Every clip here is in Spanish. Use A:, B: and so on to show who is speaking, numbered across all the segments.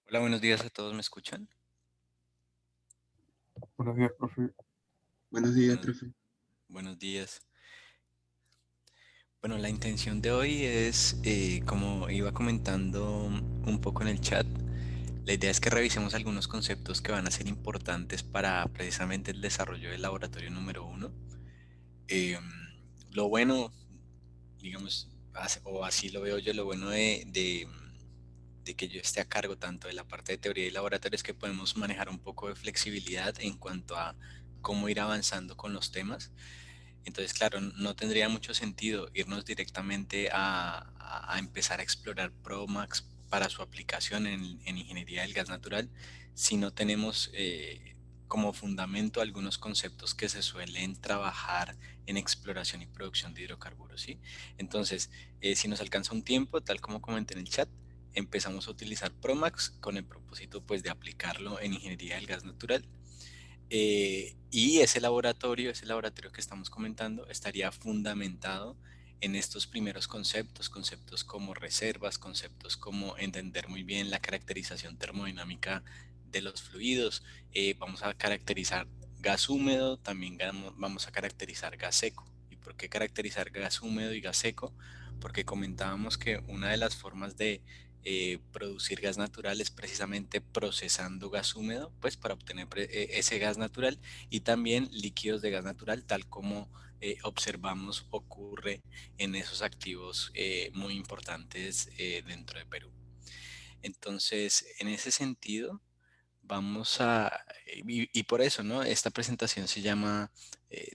A: Hola, buenos días a todos, ¿me escuchan?
B: Buenos días, profe.
C: Buenos días,
A: Buenos,
C: profe.
A: buenos días. Bueno, la intención de hoy es, como iba comentando un poco en el chat, la idea es que revisemos algunos conceptos que van a ser importantes para precisamente el desarrollo del laboratorio número uno. Eh, lo bueno, digamos, o así lo veo yo, lo bueno de que yo esté a cargo tanto de la parte de teoría y laboratorio es que podemos manejar un poco de flexibilidad en cuanto a cómo ir avanzando con los temas. Entonces, claro, no tendría mucho sentido irnos directamente a empezar a explorar Promax para su aplicación en ingeniería del gas natural si no tenemos como fundamento algunos conceptos que se suelen trabajar en exploración y producción de hidrocarburos, ¿sí? Entonces, si nos alcanza un tiempo, tal como comenté en el chat, empezamos a utilizar Promax con el propósito pues de aplicarlo en ingeniería del gas natural, y ese laboratorio que estamos comentando, estaría fundamentado en estos primeros conceptos, conceptos como reservas, conceptos como entender muy bien la caracterización termodinámica de los fluidos. Vamos a caracterizar gas húmedo, también vamos a caracterizar gas seco. ¿Y por qué caracterizar gas húmedo y gas seco? Porque comentábamos que una de las formas de producir gas natural es precisamente procesando gas húmedo, pues para obtener ese gas natural, y también líquidos de gas natural, tal como observamos ocurre en esos activos muy importantes dentro de Perú. Entonces, en ese sentido, vamos a, y por eso, ¿no? Esta presentación se llama,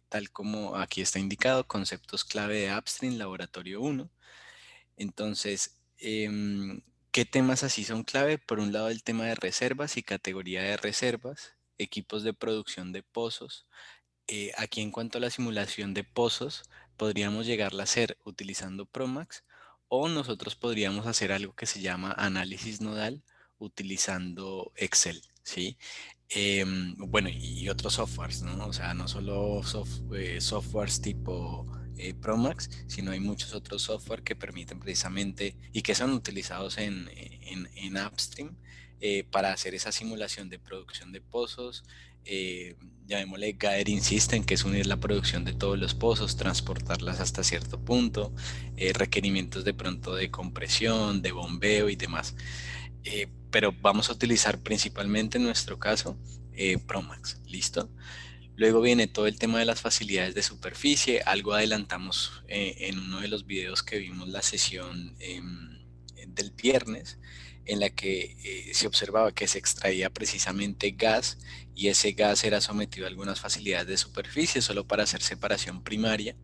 A: tal como aquí está indicado, conceptos clave de Upstream Laboratorio uno. Entonces, ¿qué temas así son clave? Por un lado, el tema de reservas y categoría de reservas, equipos de producción de pozos. Aquí en cuanto a la simulación de pozos, podríamos llegarla a hacer utilizando Promax, o nosotros podríamos hacer algo que se llama análisis nodal utilizando Excel, ¿sí? Bueno, y otros softwares, ¿no? O sea, no solo softwares tipo Promax, sino hay muchos otros software que permiten precisamente y que son utilizados en Upstream, para hacer esa simulación de producción de pozos. Llamémosle Gathering System, que es unir la producción de todos los pozos, transportarlas hasta cierto punto, requerimientos de pronto de compresión, de bombeo y demás. Pero vamos a utilizar principalmente en nuestro caso Promax, ¿listo? Luego viene todo el tema de las facilidades de superficie, algo adelantamos en uno de los videos que vimos la sesión del viernes, en la que se observaba que se extraía precisamente gas, y ese gas era sometido a algunas facilidades de superficie solo para hacer separación primaria,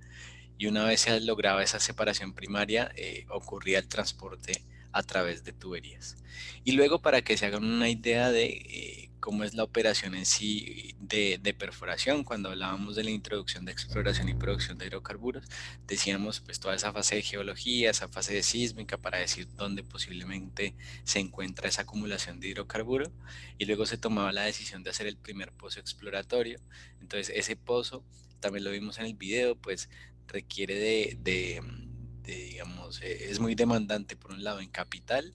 A: y una vez se lograba esa separación primaria, ocurría el transporte a través de tuberías. Y luego, para que se hagan una idea de cómo es la operación en sí de perforación, cuando hablábamos de la introducción de exploración y producción de hidrocarburos, decíamos pues toda esa fase de geología, esa fase de sísmica para decir dónde posiblemente se encuentra esa acumulación de hidrocarburo, y luego se tomaba la decisión de hacer el primer pozo exploratorio. Entonces ese pozo, también lo vimos en el video, pues requiere digamos, es muy demandante por un lado en capital,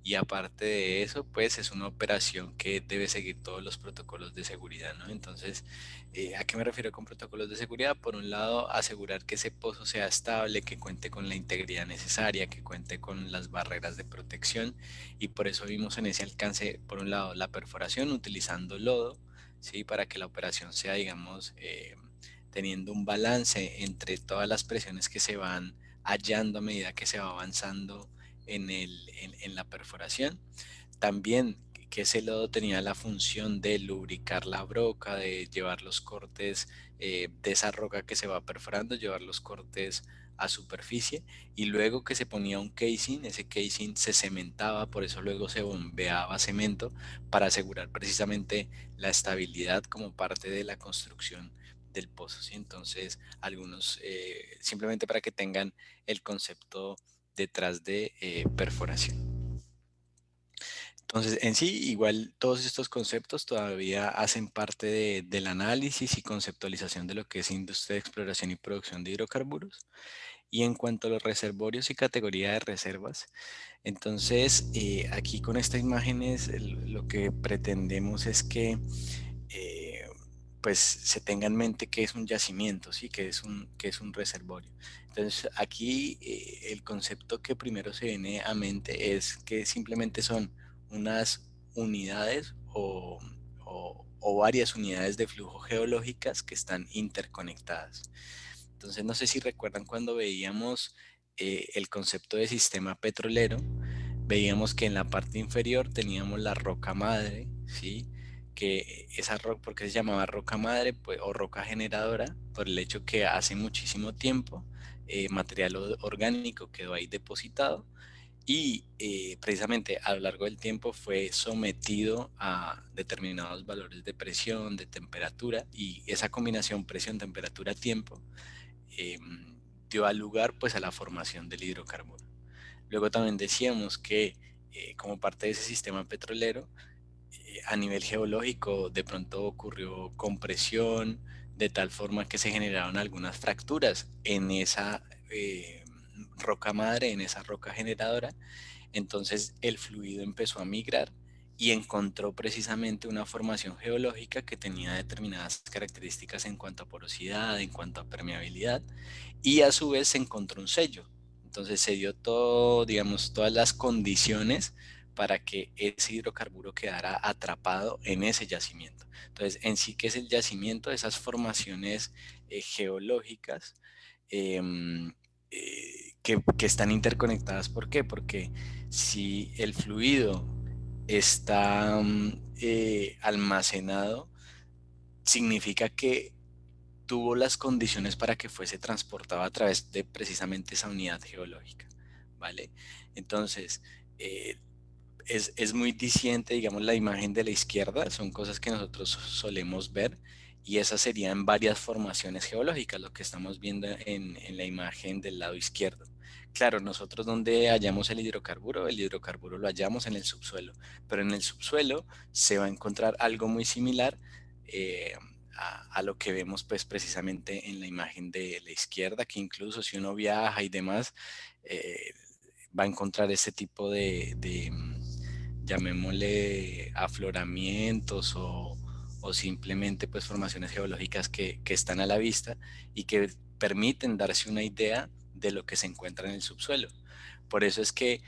A: y aparte de eso, pues es una operación que debe seguir todos los protocolos de seguridad, ¿no? Entonces, ¿a qué me refiero con protocolos de seguridad? Por un lado, asegurar que ese pozo sea estable, que cuente con la integridad necesaria, que cuente con las barreras de protección, y por eso vimos en ese alcance, por un lado, la perforación utilizando lodo, ¿sí? Para que la operación sea, digamos, teniendo un balance entre todas las presiones que se van hallando a medida que se va avanzando en la perforación. También que ese lodo tenía la función de lubricar la broca, de llevar los cortes de esa roca que se va perforando, llevar los cortes a superficie, y luego que se ponía un casing, ese casing se cementaba, por eso luego se bombeaba cemento para asegurar precisamente la estabilidad como parte de la construcción del pozo, ¿sí? Entonces, algunos, simplemente para que tengan el concepto detrás de perforación. Entonces, en sí, igual todos estos conceptos todavía hacen parte del análisis y conceptualización de lo que es industria de exploración y producción de hidrocarburos. Y en cuanto a los reservorios y categoría de reservas, entonces aquí con esta imagen lo que pretendemos es que eh, pues se tenga en mente que es un yacimiento, ¿sí? Que es un reservorio. Entonces aquí el concepto que primero se viene a mente es que simplemente son unas unidades o varias unidades de flujo geológicas que están interconectadas. Entonces no sé si recuerdan cuando veíamos el concepto de sistema petrolero, veíamos que en la parte inferior teníamos la roca madre, ¿sí? Que esa roca, ¿por qué se llamaba roca madre pues, o roca generadora? Por el hecho que hace muchísimo tiempo material orgánico quedó ahí depositado y precisamente a lo largo del tiempo fue sometido a determinados valores de presión, de temperatura y esa combinación presión, temperatura, tiempo eh, dio al lugar pues a la formación del hidrocarburo. Luego también decíamos que como parte de ese sistema petrolero, a nivel geológico de pronto ocurrió compresión, de tal forma que se generaron algunas fracturas en esa roca madre, en esa roca generadora. Entonces el fluido empezó a migrar y encontró precisamente una formación geológica que tenía determinadas características en cuanto a porosidad, en cuanto a permeabilidad, y a su vez se encontró un sello. Entonces se dio todo, digamos, todas las condiciones para que ese hidrocarburo quedara atrapado en ese yacimiento. Entonces, en sí, ¿qué es el yacimiento? Esas formaciones geológicas que están interconectadas. ¿Por qué? Porque si el fluido está almacenado, significa que tuvo las condiciones para que fuese transportado a través de precisamente esa unidad geológica, ¿vale? Entonces, eh, es muy diciente, digamos, la imagen de la izquierda, son cosas que nosotros solemos ver y esas serían varias formaciones geológicas, lo que estamos viendo en la imagen del lado izquierdo. Claro, nosotros donde hallamos el hidrocarburo lo hallamos en el subsuelo, pero en el subsuelo se va a encontrar algo muy similar a lo que vemos pues precisamente en la imagen de la izquierda, que incluso si uno viaja y demás, eh, va a encontrar ese tipo llamémosle afloramientos o simplemente pues formaciones geológicas que están a la vista y que permiten darse una idea de lo que se encuentra en el subsuelo. Por eso es que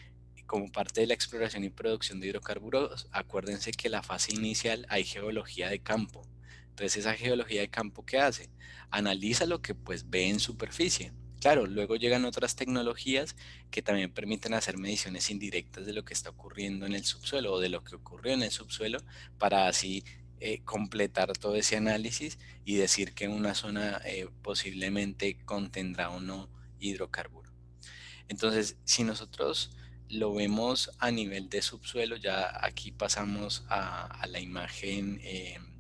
A: como parte de la exploración y producción de hidrocarburos, acuérdense que la fase inicial hay geología de campo. Entonces esa geología de campo, ¿qué hace? Analiza lo que pues ve en superficie. Claro, luego llegan otras tecnologías que también permiten hacer mediciones indirectas de lo que está ocurriendo en el subsuelo o de lo que ocurrió en el subsuelo para así completar todo ese análisis y decir que una zona posiblemente contendrá o no hidrocarburo. Entonces, si nosotros lo vemos a nivel de subsuelo, ya aquí pasamos a la imagen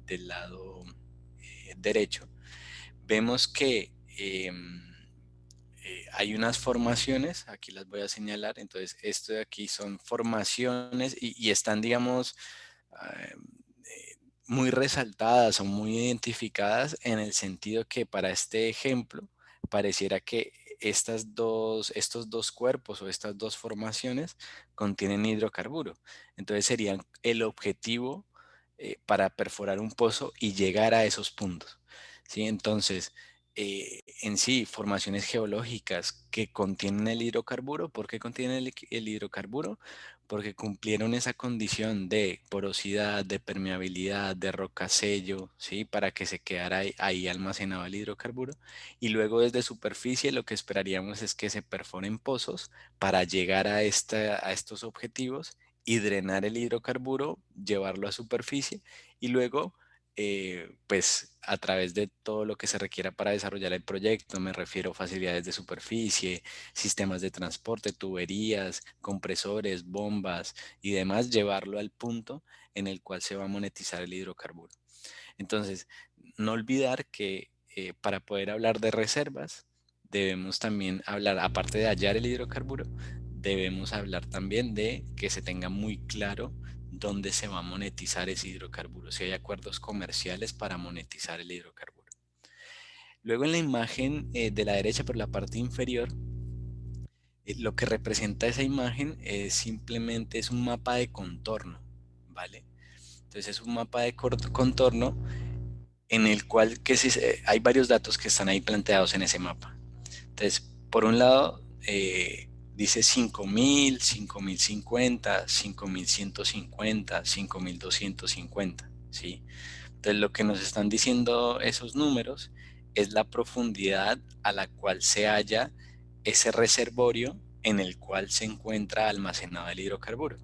A: del lado derecho, vemos que hay unas formaciones, aquí las voy a señalar, entonces esto de aquí son formaciones y están, digamos, eh, muy resaltadas o muy identificadas en el sentido que para este ejemplo pareciera que estos dos cuerpos o estas dos formaciones contienen hidrocarburo. Entonces serían el objetivo para perforar un pozo y llegar a esos puntos. ¿Sí? Entonces, en sí, formaciones geológicas que contienen el hidrocarburo. ¿Por qué contienen el hidrocarburo? Porque cumplieron esa condición de porosidad, de permeabilidad, de rocasello, ¿sí? Para que se quedara ahí almacenado el hidrocarburo. Y luego desde superficie lo que esperaríamos es que se perforen pozos para llegar a estos objetivos y drenar el hidrocarburo, llevarlo a superficie y luego pues a través de todo lo que se requiera para desarrollar el proyecto, me refiero a facilidades de superficie, sistemas de transporte, tuberías, compresores, bombas y demás, llevarlo al punto en el cual se va a monetizar el hidrocarburo. Entonces, no olvidar que para poder hablar de reservas, debemos también hablar, aparte de hallar el hidrocarburo, debemos hablar también de que se tenga muy claro dónde se va a monetizar ese hidrocarburo, si hay acuerdos comerciales para monetizar el hidrocarburo. Luego en la imagen de la derecha, por la parte inferior, lo que representa esa imagen es simplemente es un mapa de contorno, ¿vale? Entonces es un mapa de contorno en el cual hay varios datos que están ahí planteados en ese mapa. Entonces, por un lado, dice 5000, 5050, 5150, 5250, ¿sí? Entonces, lo que nos están diciendo esos números es la profundidad a la cual se halla ese reservorio en el cual se encuentra almacenado el hidrocarburo.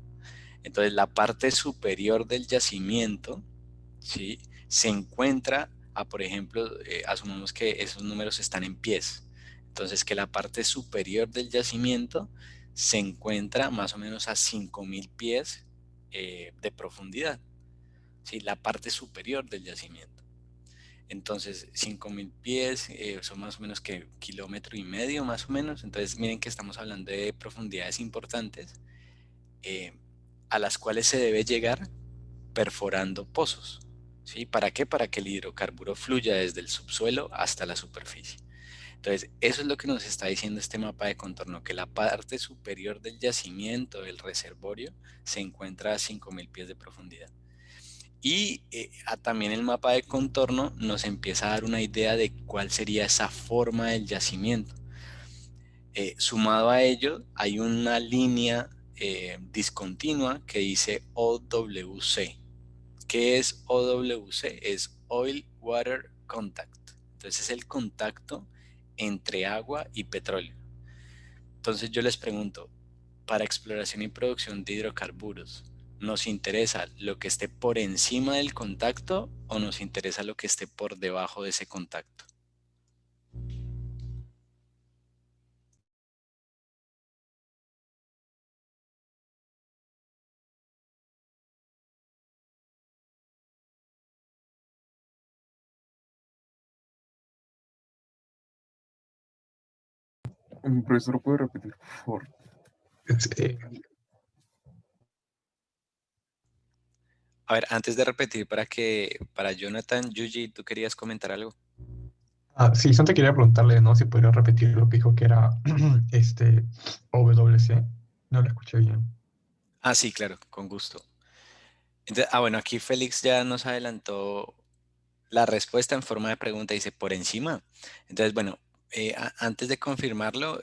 A: Entonces, la parte superior del yacimiento, ¿sí?, se encuentra por ejemplo, asumamos que esos números están en pies. Entonces, que la parte superior del yacimiento se encuentra más o menos a 5000 pies de profundidad. ¿Sí? La parte superior del yacimiento. Entonces, 5000 pies son más o menos que 1,5 kilómetros más o menos. Entonces, miren que estamos hablando de profundidades importantes eh, a las cuales se debe llegar perforando pozos. ¿Sí? ¿Para qué? Para que el hidrocarburo fluya desde el subsuelo hasta la superficie. Entonces, eso es lo que nos está diciendo este mapa de contorno, que la parte superior del yacimiento, del reservorio, se encuentra a 5000 pies de profundidad. Y también el mapa de contorno nos empieza a dar una idea de cuál sería esa forma del yacimiento. Sumado a ello, hay una línea discontinua que dice OWC. ¿Qué es OWC? Es Oil Water Contact. Entonces es el contacto entre agua y petróleo. Entonces yo les pregunto, para exploración y producción de hidrocarburos, ¿nos interesa lo que esté por encima del contacto o nos interesa lo que esté por debajo de ese contacto?
B: Profesor, ¿puede repetir, por favor?
C: Sí.
A: A ver, antes de repetir para Jonathan, Yuji, ¿tú querías comentar algo?
C: Sí, Santa quería preguntarle, ¿no? Si podría repetir lo que dijo que era OWC. No lo escuché bien.
A: Ah, sí, claro, con gusto. Entonces, bueno, aquí Félix ya nos adelantó la respuesta en forma de pregunta, dice por encima. Entonces, bueno, antes de confirmarlo,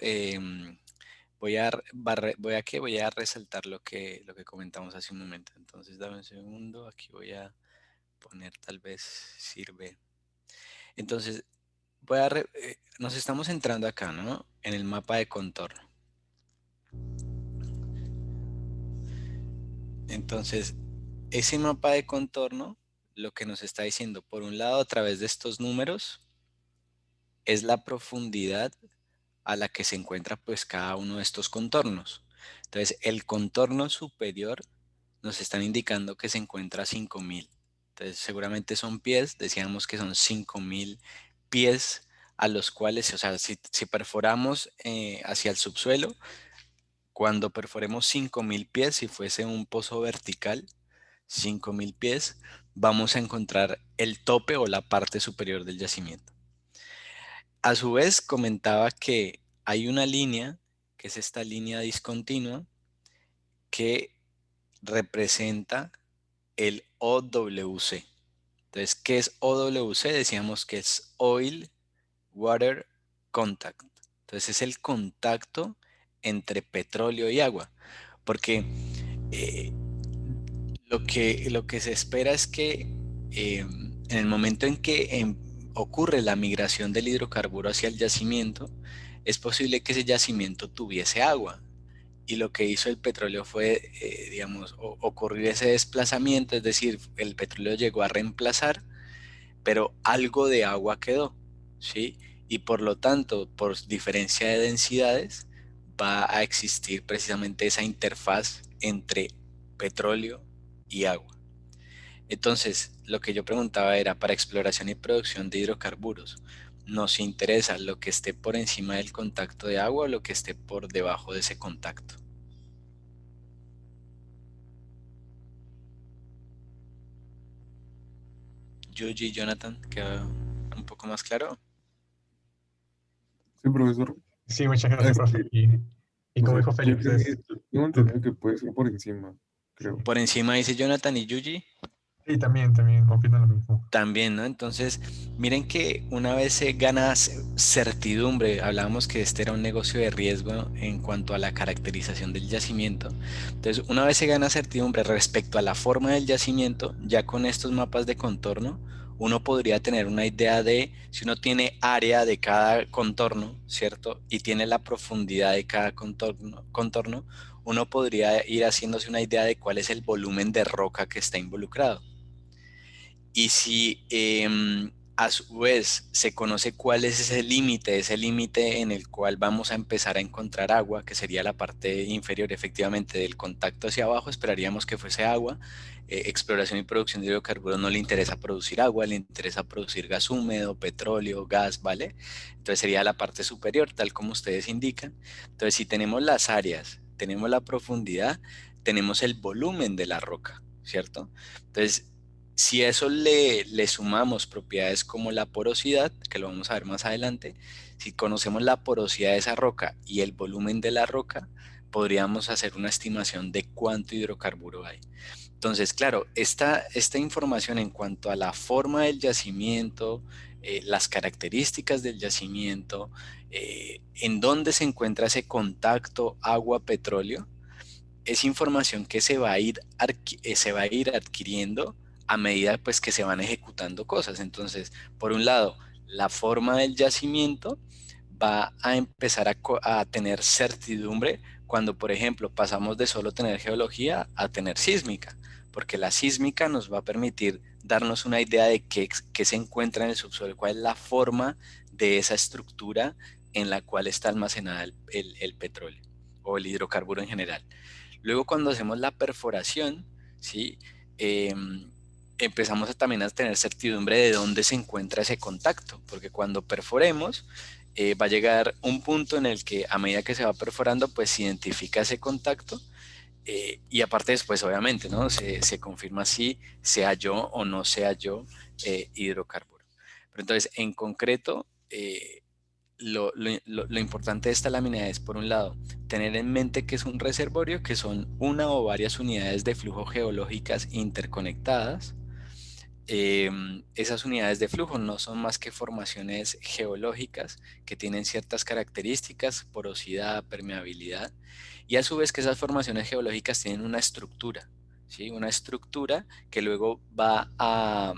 A: voy a resaltar lo que comentamos hace un momento. Entonces, dame un segundo, aquí voy a poner tal vez sirve. Entonces, nos estamos entrando acá, ¿no? En el mapa de contorno. Entonces, ese mapa de contorno, lo que nos está diciendo, por un lado, a través de estos números, es la profundidad a la que se encuentra pues cada uno de estos contornos. Entonces, el contorno superior nos están indicando que se encuentra a 5000. Entonces, seguramente son pies, decíamos que son 5000 pies a los cuales, o sea, si perforamos hacia el subsuelo, cuando perforemos 5000 pies, si fuese un pozo vertical, 5000 pies, vamos a encontrar el tope o la parte superior del yacimiento. A su vez, comentaba que hay una línea, que es esta línea discontinua, que representa el OWC. Entonces, ¿qué es OWC? Decíamos que es Oil Water Contact. Entonces, es el contacto entre petróleo y agua. Porque eh, lo que se espera es que en el momento en que ocurre la migración del hidrocarburo hacia el yacimiento, es posible que ese yacimiento tuviese agua. Y lo que hizo el petróleo fue, digamos, ocurrir ese desplazamiento, es decir, el petróleo llegó a reemplazar, pero algo de agua quedó, ¿sí? Y por lo tanto, por diferencia de densidades, va a existir precisamente esa interfaz entre petróleo y agua. Entonces, lo que yo preguntaba era, para exploración y producción de hidrocarburos, ¿nos interesa lo que esté por encima del contacto de agua o lo que esté por debajo de ese contacto? Yuji y Jonathan, queda un poco más claro.
B: Sí, profesor.
C: Sí, muchas gracias, profe.
B: Este,
C: Y
B: o
C: como
B: sea,
C: dijo Félix, es...
B: tengo entendido que puede ser por encima, creo.
A: Por encima dice Jonathan y Yuji.
C: Sí, también opino lo mismo.
A: También, ¿no? Entonces, miren que una vez se gana certidumbre, hablábamos que este era un negocio de riesgo en cuanto a la caracterización del yacimiento. Entonces, una vez se gana certidumbre respecto a la forma del yacimiento, ya con estos mapas de contorno, uno podría tener una idea de si uno tiene área de cada contorno, ¿cierto? Y tiene la profundidad de cada contorno, uno podría ir haciéndose una idea de cuál es el volumen de roca que está involucrado. Y si a su vez se conoce cuál es ese límite en el cual vamos a empezar a encontrar agua, que sería la parte inferior efectivamente del contacto hacia abajo, esperaríamos que fuese agua. Exploración y producción de hidrocarburos no le interesa producir agua, le interesa producir gas húmedo, petróleo, gas, ¿vale? Entonces sería la parte superior, tal como ustedes indican. Entonces si tenemos las áreas, tenemos la profundidad, tenemos el volumen de la roca, ¿cierto? Entonces, si a eso le sumamos propiedades como la porosidad, que lo vamos a ver más adelante, si conocemos la porosidad de esa roca y el volumen de la roca, podríamos hacer una estimación de cuánto hidrocarburo hay. Entonces, claro, esta información en cuanto a la forma del yacimiento, las características del yacimiento, en dónde se encuentra ese contacto agua-petróleo, es información que se va a ir adquiriendo a medida pues que se van ejecutando cosas. Entonces, por un lado, la forma del yacimiento va a empezar a tener certidumbre cuando, por ejemplo, pasamos de solo tener geología a tener sísmica, porque la sísmica nos va a permitir darnos una idea de qué se encuentra en el subsuelo, cuál es la forma de esa estructura en la cual está almacenada el petróleo o el hidrocarburo en general. Luego cuando hacemos la perforación, ¿sí? Eh, empezamos también a tener certidumbre de dónde se encuentra ese contacto, porque cuando perforemos va a llegar un punto en el que a medida que se va perforando, pues se identifica ese contacto y aparte después, obviamente, ¿no? Se confirma si se halló o no se halló hidrocarburo. Pero entonces, en concreto, lo importante de esta lámina es, por un lado, tener en mente que es un reservorio, que son una o varias unidades de flujo geológicas interconectadas. Esas unidades de flujo no son más que formaciones geológicas que tienen ciertas características, porosidad, permeabilidad, y a su vez que esas formaciones geológicas tienen una estructura, ¿sí? Una estructura que luego va a,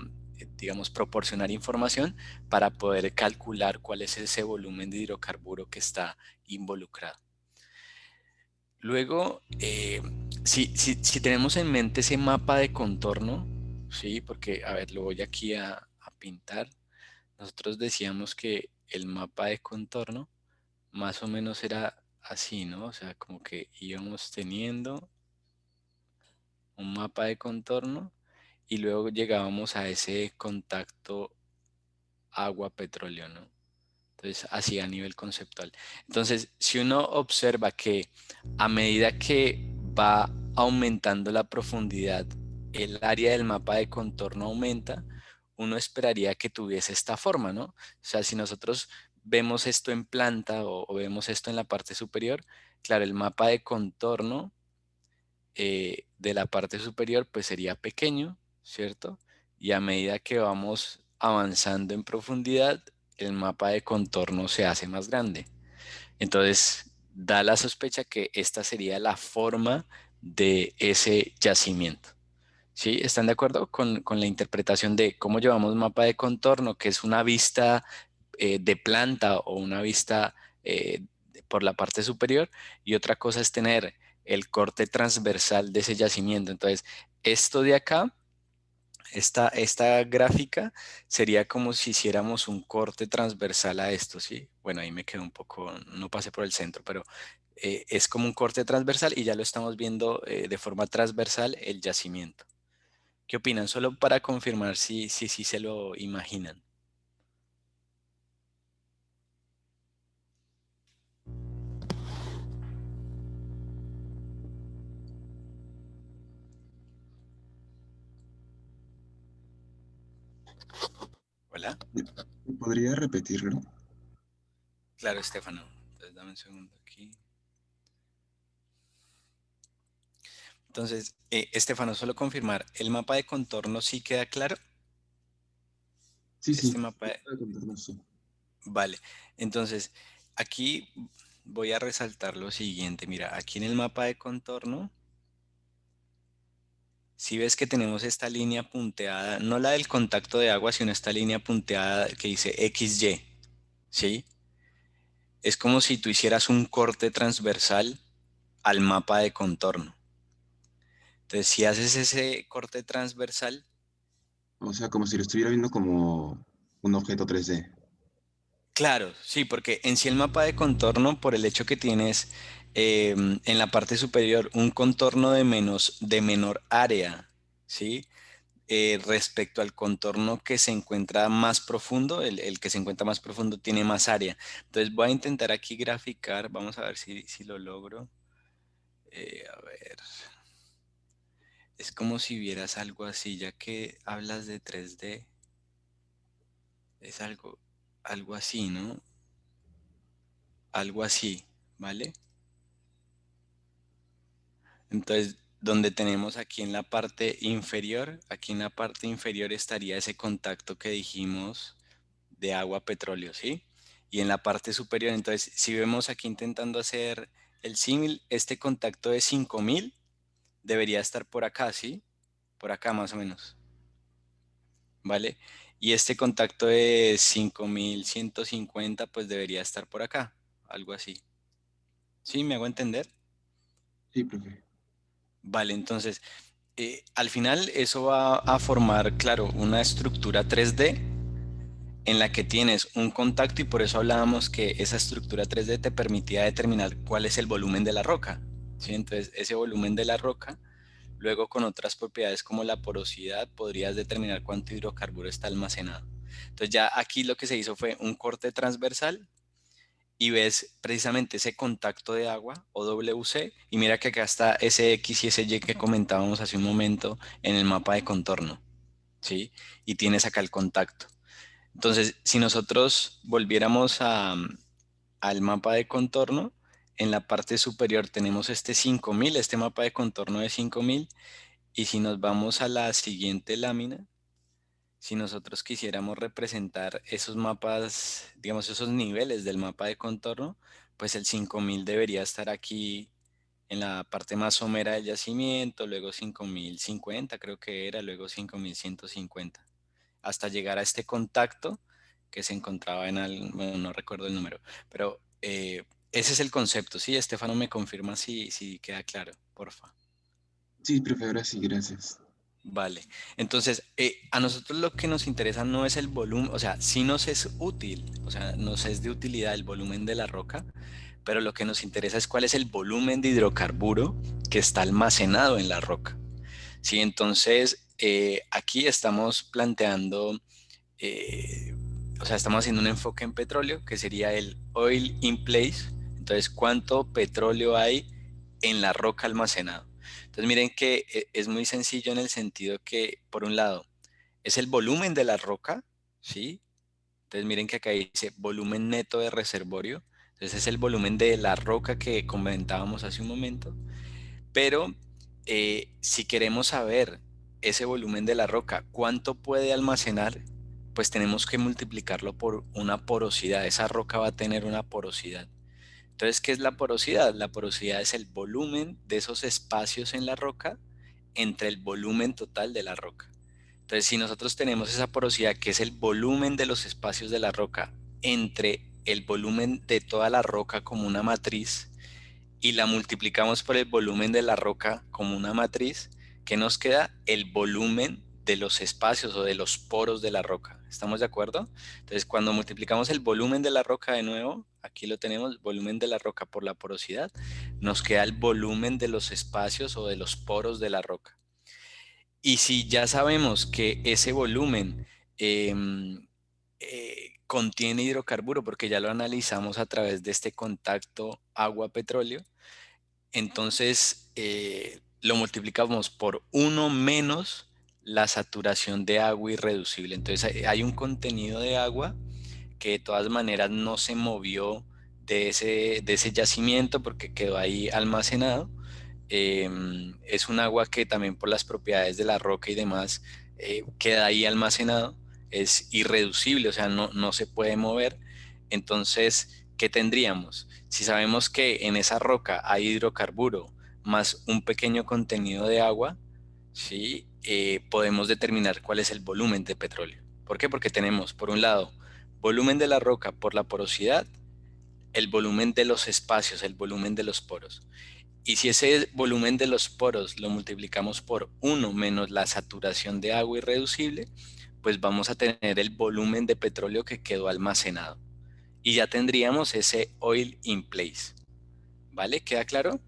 A: digamos, proporcionar información para poder calcular cuál es ese volumen de hidrocarburo que está involucrado. Luego, si tenemos en mente ese mapa de contorno, ¿sí? Porque, a ver, lo voy aquí a pintar. Nosotros decíamos que el mapa de contorno más o menos era así, ¿no? O sea, como que íbamos teniendo un mapa de contorno y luego llegábamos a ese contacto agua-petróleo, ¿no? Entonces, así a nivel conceptual. Entonces, si uno observa que a medida que va aumentando la profundidad, el área del mapa de contorno aumenta, uno esperaría que tuviese esta forma, ¿no? O sea, si nosotros vemos esto en planta o vemos esto en la parte superior, claro, el mapa de contorno de la parte superior pues sería pequeño, ¿cierto? Y a medida que vamos avanzando en profundidad, el mapa de contorno se hace más grande. Entonces, da la sospecha que esta sería la forma de ese yacimiento. ¿Sí? ¿Están de acuerdo con la interpretación de cómo llevamos mapa de contorno, que es una vista de planta o una vista por la parte superior? Y otra cosa es tener el corte transversal de ese yacimiento. Entonces, esto de acá, esta gráfica sería como si hiciéramos un corte transversal a esto, ¿sí? Bueno, ahí me quedó un poco, no pasé por el centro, pero es como un corte transversal y ya lo estamos viendo de forma transversal el yacimiento. ¿Qué opinan? Solo para confirmar si se lo imaginan. Hola.
D: ¿Podría repetirlo?
A: Claro, Estefano. Entonces dame un segundo aquí. Entonces, Estefano, solo confirmar, ¿el mapa de contorno sí queda claro?
D: Sí,
A: Este
D: sí.
A: mapa,
D: Para contarlo, sí.
A: vale. Entonces, aquí voy a resaltar lo siguiente. Mira, aquí en el mapa de contorno, si ves que tenemos esta línea punteada, no la del contacto de agua, sino esta línea punteada que dice XY, ¿sí? Es como si tú hicieras un corte transversal al mapa de contorno. Entonces, si haces ese corte transversal,
D: O sea, como si lo estuviera viendo como un objeto 3D.
A: claro, sí, porque en sí el mapa de contorno, por el hecho que tienes en la parte superior un contorno de menor área, ¿sí? Respecto al contorno que se encuentra más profundo, el que se encuentra más profundo tiene más área. Entonces voy a intentar aquí graficar, vamos a ver si lo logro. A ver, es como si vieras algo así, ya que hablas de 3D, es algo así, ¿no? Algo así, ¿vale? Entonces, donde tenemos aquí en la parte inferior estaría ese contacto que dijimos de agua-petróleo, ¿sí? Y en la parte superior, entonces, si vemos aquí intentando hacer el símil, este contacto de 5000 debería estar por acá, ¿sí? Por acá más o menos, ¿vale? Y este contacto de 5150 pues debería estar por acá, algo así. ¿Sí? ¿Me hago entender?
D: Sí, profe.
A: Vale, entonces, al final eso va a formar, claro, una estructura 3D en la que tienes un contacto y por eso hablábamos que esa estructura 3D te permitía determinar cuál es el volumen de la roca, ¿sí? Entonces, ese volumen de la roca, luego con otras propiedades como la porosidad, podrías determinar cuánto hidrocarburo está almacenado. Entonces, ya aquí lo que se hizo fue un corte transversal y ves precisamente ese contacto de agua o WC y mira que acá está ese X y ese Y que comentábamos hace un momento en el mapa de contorno, ¿sí? Y tienes acá el contacto. Entonces, si nosotros volviéramos al mapa de contorno, en la parte superior tenemos este 5000, este mapa de contorno de 5000, y si nos vamos a la siguiente lámina, si nosotros quisiéramos representar esos mapas, digamos, esos niveles del mapa de contorno, pues el 5000 debería estar aquí en la parte más somera del yacimiento, luego 5050 creo que era, luego 5150 hasta llegar a este contacto que se encontraba bueno, no recuerdo el número, pero ese es el concepto, ¿sí? Estefano me confirma si queda claro, porfa.
D: Sí, profe, ahora sí, gracias.
A: Vale, entonces a nosotros lo que nos interesa no es el volumen, o sea, sí nos es útil, o sea, nos es de utilidad el volumen de la roca, pero lo que nos interesa es cuál es el volumen de hidrocarburo que está almacenado en la roca. Sí, entonces aquí estamos planteando, eh, o sea, estamos haciendo un enfoque en petróleo, que sería el oil in place. Entonces, ¿cuánto petróleo hay en la roca almacenado? Entonces, miren que es muy sencillo en el sentido que, por un lado, es el volumen de la roca, ¿sí? Entonces, miren que acá dice volumen neto de reservorio. Entonces, es el volumen de la roca que comentábamos hace un momento. Pero si queremos saber ese volumen de la roca, cuánto puede almacenar, pues tenemos que multiplicarlo por una porosidad. Esa roca va a tener una porosidad. Entonces, ¿qué es la porosidad? La porosidad es el volumen de esos espacios en la roca entre el volumen total de la roca. Entonces, si nosotros tenemos esa porosidad, que es el volumen de los espacios de la roca entre el volumen de toda la roca como una matriz, y la multiplicamos por el volumen de la roca como una matriz, ¿qué nos queda? El volumen de los espacios o de los poros de la roca. ¿Estamos de acuerdo? Entonces, cuando multiplicamos el volumen de la roca de nuevo, aquí lo tenemos, volumen de la roca por la porosidad, nos queda el volumen de los espacios o de los poros de la roca. Y si ya sabemos que ese volumen contiene hidrocarburo, porque ya lo analizamos a través de este contacto agua-petróleo, entonces lo multiplicamos por uno menos la saturación de agua irreducible. Entonces hay un contenido de agua que de todas maneras no se movió de ese yacimiento porque quedó ahí almacenado. Es un agua que también por las propiedades de la roca y demás queda ahí almacenado, es irreducible, o sea, no se puede mover. Entonces, ¿qué tendríamos? Si sabemos que en esa roca hay hidrocarburo más un pequeño contenido de agua, ¿sí? Podemos determinar cuál es el volumen de petróleo. ¿Por qué? Porque tenemos, por un lado, volumen de la roca por la porosidad, el volumen de los espacios, el volumen de los poros. Y si ese volumen de los poros lo multiplicamos por 1 menos la saturación de agua irreducible, pues vamos a tener el volumen de petróleo que quedó almacenado. Y ya tendríamos ese oil in place. ¿Vale? ¿Queda claro?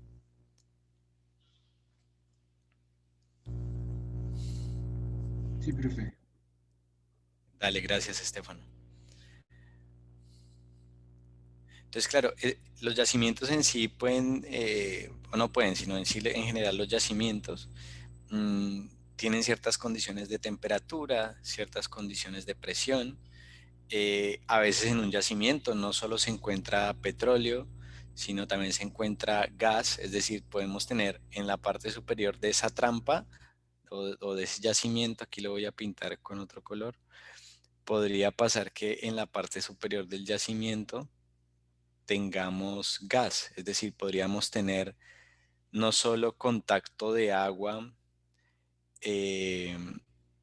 D: Sí, profe.
A: Dale, gracias, Estefano. Entonces, claro, los yacimientos en sí pueden, o no pueden, sino en sí, en general los yacimientos mm, tienen ciertas condiciones de temperatura, ciertas condiciones de presión. A veces en un yacimiento no solo se encuentra petróleo, sino también se encuentra gas, es decir, podemos tener en la parte superior de esa trampa o de ese yacimiento, aquí lo voy a pintar con otro color, podría pasar que en la parte superior del yacimiento tengamos gas, es decir, podríamos tener no solo contacto eh,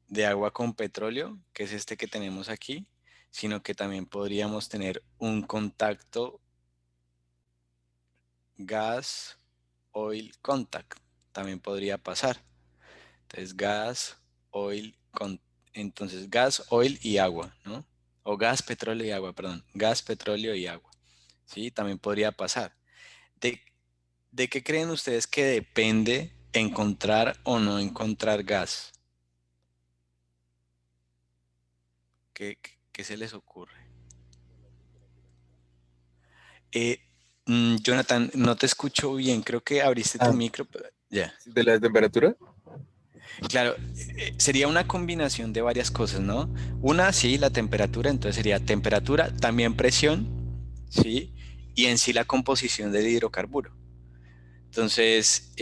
A: de agua con petróleo, que es este que tenemos aquí, sino que también podríamos tener un contacto gas, oil contact, también podría pasar. Entonces entonces gas, oil y agua, ¿no? O gas, petróleo y agua, perdón, gas, petróleo y agua, ¿sí? También podría pasar. ¿De, de qué creen ustedes que depende encontrar o no encontrar gas? ¿Qué se les ocurre? Eh, Jonathan, no te escucho bien. Creo que abriste tu
B: Ah,
A: micro. Ya.
B: ¿de la temperatura?
A: Claro, sería una combinación de varias cosas, ¿no? Una, sí, la temperatura. Entonces sería temperatura, también presión, ¿sí? Y en sí la composición del hidrocarburo. Entonces,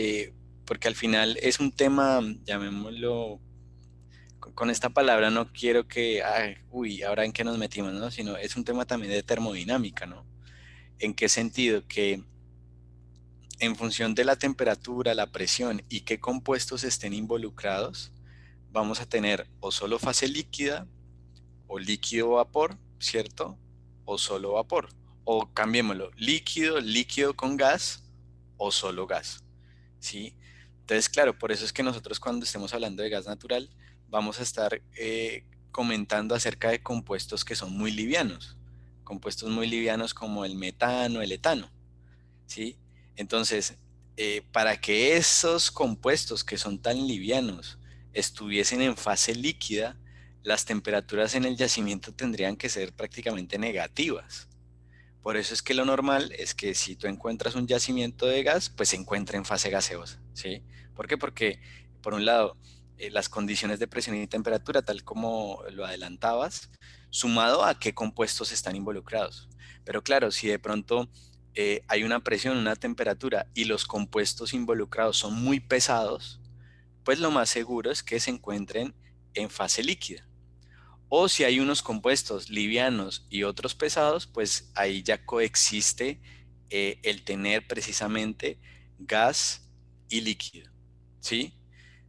A: porque al final es un tema, llamémoslo, con esta palabra no quiero que, ay, uy, ahora en qué nos metimos, ¿no? Sino es un tema también de termodinámica, ¿no? ¿En qué sentido? Que en función de la temperatura, la presión y qué compuestos estén involucrados, vamos a tener o solo fase líquida o líquido vapor, ¿cierto? O solo vapor. O cambiémoslo, líquido, líquido con gas o solo gas, ¿sí? Entonces, claro, por eso es que nosotros cuando estemos hablando de gas natural vamos a estar comentando acerca de compuestos que son muy livianos, compuestos muy livianos como el metano, el etano, ¿sí? Entonces, para que esos compuestos que son tan livianos estuviesen en fase líquida, las temperaturas en el yacimiento tendrían que ser prácticamente negativas. Por eso es que lo normal es que si tú encuentras un yacimiento de gas, pues se encuentra en fase gaseosa, ¿sí? ¿Por qué? Porque, por un lado, las condiciones de presión y temperatura, tal como lo adelantabas, sumado a qué compuestos están involucrados. Pero claro, si de pronto hay una presión, una temperatura y los compuestos involucrados son muy pesados, pues lo más seguro es que se encuentren en fase líquida. O si hay unos compuestos livianos y otros pesados, pues ahí ya coexiste el tener precisamente gas y líquido, ¿sí?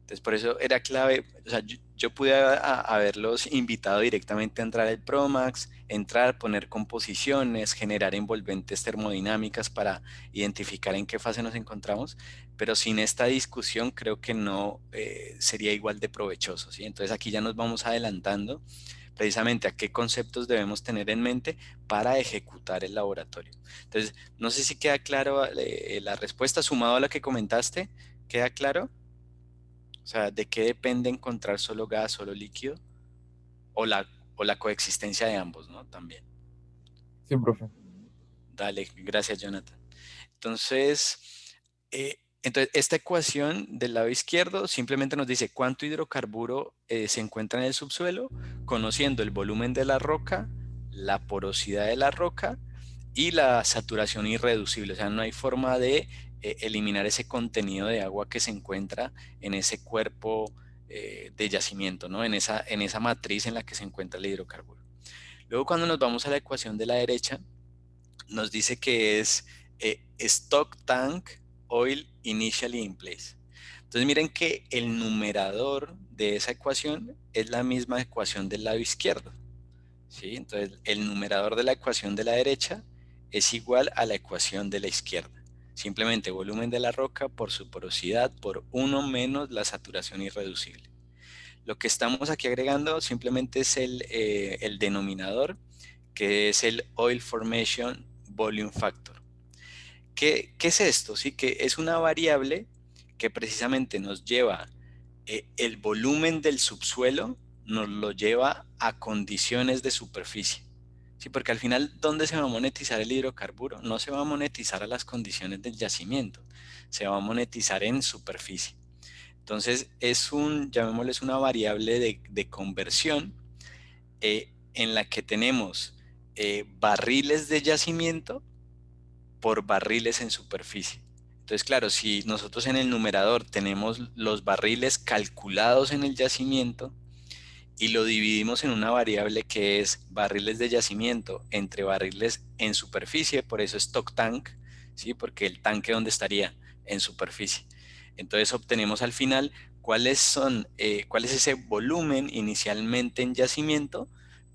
A: Entonces por eso era clave, o sea, yo pude haberlos invitado directamente a entrar al Promax, entrar, poner composiciones, generar envolventes termodinámicas para identificar en qué fase nos encontramos, pero sin esta discusión creo que no sería igual de provechoso, ¿sí? Entonces aquí ya nos vamos adelantando precisamente a qué conceptos debemos tener en mente para ejecutar el laboratorio. Entonces, no sé si queda claro la respuesta sumado a la que comentaste, ¿queda claro? O sea, ¿de qué depende encontrar solo gas, solo líquido? O o la coexistencia de ambos, ¿no? También.
B: Sí, profe.
A: Dale, gracias, Jonathan. Entonces, Entonces, esta ecuación del lado izquierdo simplemente nos dice cuánto hidrocarburo se encuentra en el subsuelo, conociendo el volumen de la roca, la porosidad de la roca y la saturación irreducible. O sea, no hay forma de eliminar ese contenido de agua que se encuentra en ese cuerpo de yacimiento, ¿no? En esa matriz en la que se encuentra el hidrocarburo. Luego, cuando nos vamos a la ecuación de la derecha, nos dice que es stock tank oil initially in place. Entonces miren que el numerador de esa ecuación es la misma ecuación del lado izquierdo, ¿sí? Entonces el numerador de la ecuación de la derecha es igual a la ecuación de la izquierda. Simplemente volumen de la roca por su porosidad por 1 menos la saturación irreducible. Lo que estamos aquí agregando simplemente es el denominador, que es el Oil Formation Volume Factor. ¿Qué es esto? Sí, que es una variable que precisamente nos lleva el volumen del subsuelo, nos lo lleva a condiciones de superficie. Sí, porque al final, ¿dónde se va a monetizar el hidrocarburo? No se va a monetizar a las condiciones del yacimiento, se va a monetizar en superficie. Entonces, llamémosle, es una variable de conversión en la que tenemos barriles de yacimiento por barriles en superficie. Entonces, claro, si nosotros en el numerador tenemos los barriles calculados en el yacimiento y lo dividimos en una variable que es barriles de yacimiento entre barriles en superficie, por eso stock tank, ¿sí? Porque el tanque, ¿dónde estaría? En superficie. Entonces obtenemos al final cuál es ese volumen inicialmente en yacimiento,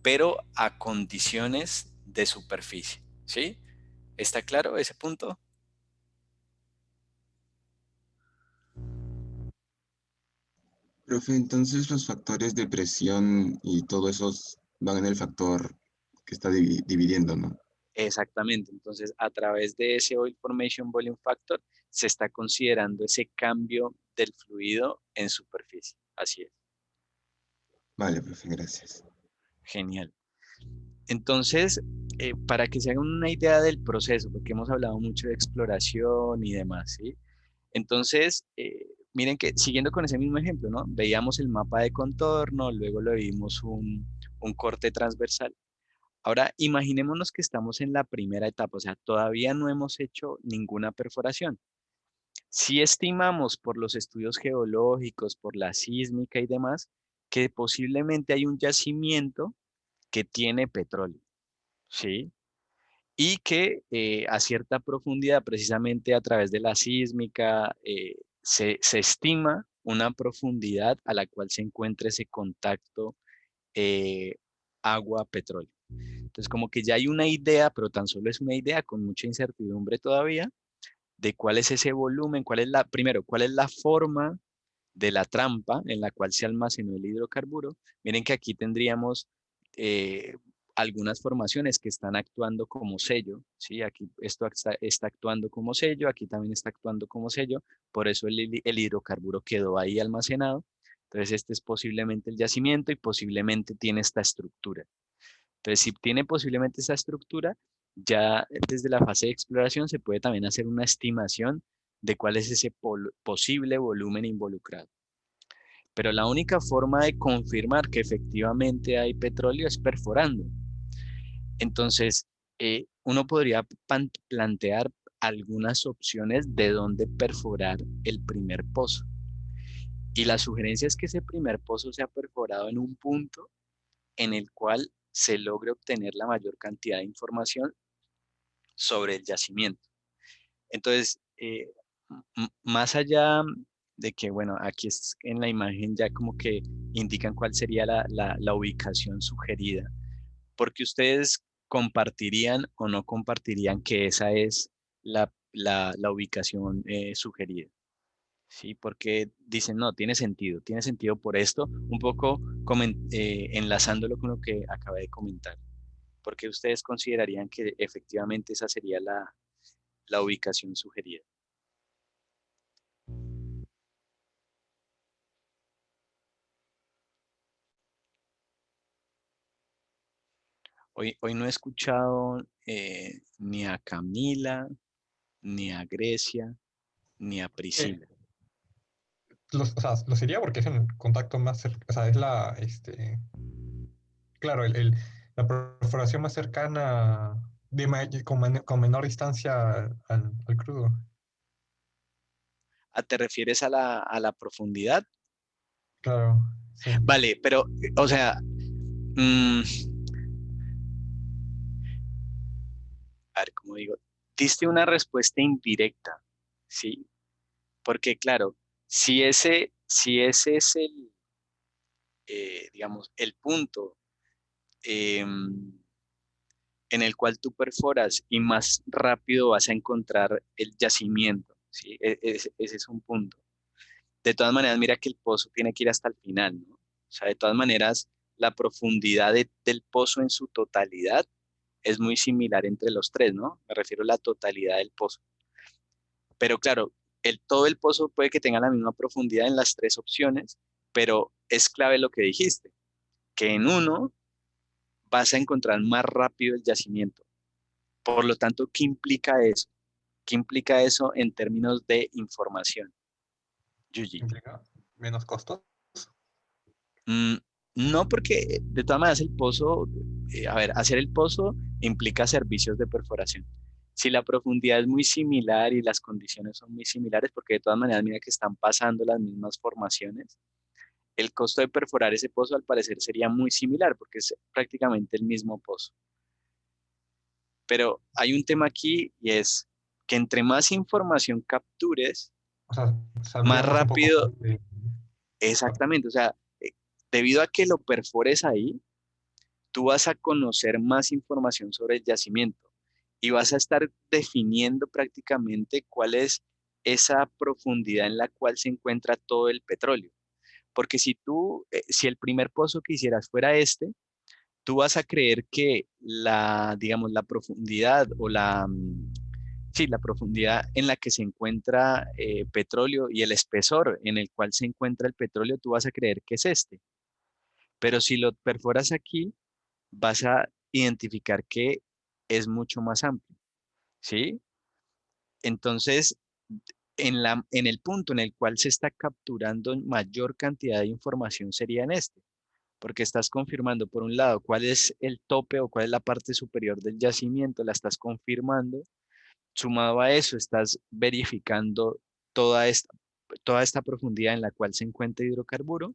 A: pero a condiciones de superficie, ¿sí? ¿Está claro ese punto?
D: Profe, entonces los factores de presión y todo eso van en el factor que está dividiendo, ¿no?
A: Exactamente. Entonces, a través de ese Oil Formation Volume Factor se está considerando ese cambio del fluido en superficie. Así es.
D: Vale, profe, gracias.
A: Genial. Entonces, para que se hagan una idea del proceso, porque hemos hablado mucho de exploración y demás, ¿sí? Entonces, miren que siguiendo con ese mismo ejemplo, ¿no? Veíamos el mapa de contorno, luego le vimos un corte transversal. Ahora, imaginémonos que estamos en la primera etapa, o sea, todavía no hemos hecho ninguna perforación. Si estimamos por los estudios geológicos, por la sísmica y demás, que posiblemente hay un yacimiento que tiene petróleo, ¿sí? Y que a cierta profundidad, precisamente a través de la sísmica, se estima una profundidad a la cual se encuentra ese contacto eh, agua-petróleo. Entonces, como que ya hay una idea, pero tan solo es una idea con mucha incertidumbre todavía, de cuál es ese volumen, primero, cuál es la forma de la trampa en la cual se almacenó el hidrocarburo. Miren que aquí tendríamos eh, algunas formaciones que están actuando como sello, ¿sí? Aquí esto está actuando como sello, aquí también está actuando como sello, por eso el hidrocarburo quedó ahí almacenado. Entonces, este es posiblemente el yacimiento y posiblemente tiene esta estructura. Entonces, si tiene posiblemente esa estructura, ya desde la fase de exploración se puede también hacer una estimación de cuál es ese posible volumen involucrado. Pero la única forma de confirmar que efectivamente hay petróleo es perforando. Entonces, uno podría plantear algunas opciones de dónde perforar el primer pozo. Y la sugerencia es que ese primer pozo sea perforado en un punto en el cual se logre obtener la mayor cantidad de información sobre el yacimiento. Entonces, más allá de que, bueno, aquí es en la imagen ya como que indican cuál sería la ubicación sugerida, porque ustedes compartirían o no compartirían que esa es la ubicación sugerida. Sí, porque dicen, no, tiene sentido por esto, un poco enlazándolo con lo que acabé de comentar. Porque ustedes considerarían que efectivamente esa sería la ubicación sugerida. Hoy no he escuchado ni a Camila, ni a Grecia. ni aprisil.
C: O sea, los iría porque es en contacto más cercano, o sea, es claro, la perforación más cercana con menor distancia al crudo.
A: ¿Te refieres a la profundidad?
C: Claro, sí.
A: Vale, pero, o sea, a ver, ¿cómo digo? Diste una respuesta indirecta, ¿sí? Porque, claro, si ese es digamos, el punto en el cual tú perforas y más rápido vas a encontrar el yacimiento, ¿sí? Ese es un punto. De todas maneras, mira que el pozo tiene que ir hasta el final, ¿no? O sea, de todas maneras, la profundidad del pozo en su totalidad es muy similar entre los tres, ¿no? Me refiero a la totalidad del pozo. Pero claro, todo el pozo puede que tenga la misma profundidad en las tres opciones, pero es clave lo que dijiste, que en uno vas a encontrar más rápido el yacimiento. Por lo tanto, ¿qué implica eso? ¿Qué implica eso en términos de información? Yuji.
C: Implica menos costos.
A: Mm, no, porque de todas maneras el pozo, a ver, hacer el pozo implica servicios de perforación. Si la profundidad es muy similar y las condiciones son muy similares, porque de todas maneras mira que están pasando las mismas formaciones, el costo de perforar ese pozo al parecer sería muy similar porque es prácticamente el mismo pozo. Pero hay un tema aquí y es que entre más información captures,
C: O sea,
A: más
C: saldríamos un poco
A: rápido,
C: más de...
A: exactamente, o sea, debido a que lo perfores ahí, tú vas a conocer más información sobre el yacimiento y vas a estar definiendo prácticamente cuál es esa profundidad en la cual se encuentra todo el petróleo. Porque si el primer pozo que hicieras fuera este, tú vas a creer que digamos, la profundidad o sí, la profundidad en la que se encuentra petróleo y el espesor en el cual se encuentra el petróleo, tú vas a creer que es este. Pero si lo perforas aquí, vas a identificar que es mucho más amplio, ¿sí? Entonces, en el punto en el cual se está capturando mayor cantidad de información sería en este, porque estás confirmando, por un lado, cuál es el tope o cuál es la parte superior del yacimiento, la estás confirmando. Sumado a eso, estás verificando toda esta profundidad en la cual se encuentra hidrocarburo.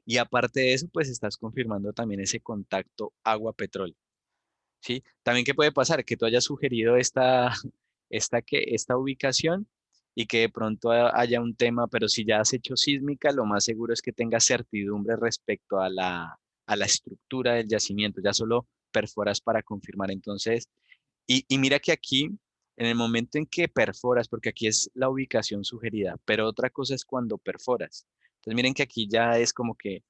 A: Y aparte de eso, pues estás confirmando también ese contacto agua-petróleo. ¿Sí? También, ¿qué puede pasar? Que tú hayas sugerido esta ubicación y que de pronto haya un tema, pero si ya has hecho sísmica, lo más seguro es que tengas certidumbre respecto a la estructura del yacimiento, ya solo perforas para confirmar. Entonces, y mira que aquí, en el momento en que perforas, porque aquí es la ubicación sugerida, pero otra cosa es cuando perforas. Entonces, miren que aquí ya es como que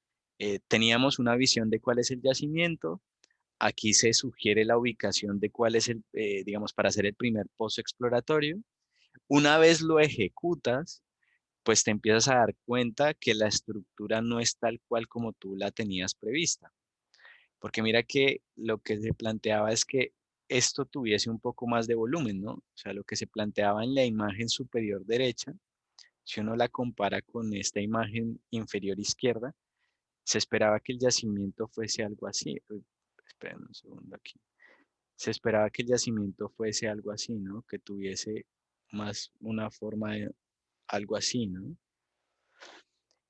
A: teníamos una visión de cuál es el yacimiento. Aquí se sugiere la ubicación de cuál es digamos, para hacer el primer pozo exploratorio. Una vez lo ejecutas, pues te empiezas a dar cuenta que la estructura no es tal cual como tú la tenías prevista. Porque mira que lo que se planteaba es que esto tuviese un poco más de volumen, ¿no? O sea, lo que se planteaba en la imagen superior derecha, si uno la compara con esta imagen inferior izquierda, se esperaba que el yacimiento fuese algo así. Uy, esperen un segundo aquí. Se esperaba que el yacimiento fuese algo así, ¿no? Que tuviese más una forma de algo así, ¿no?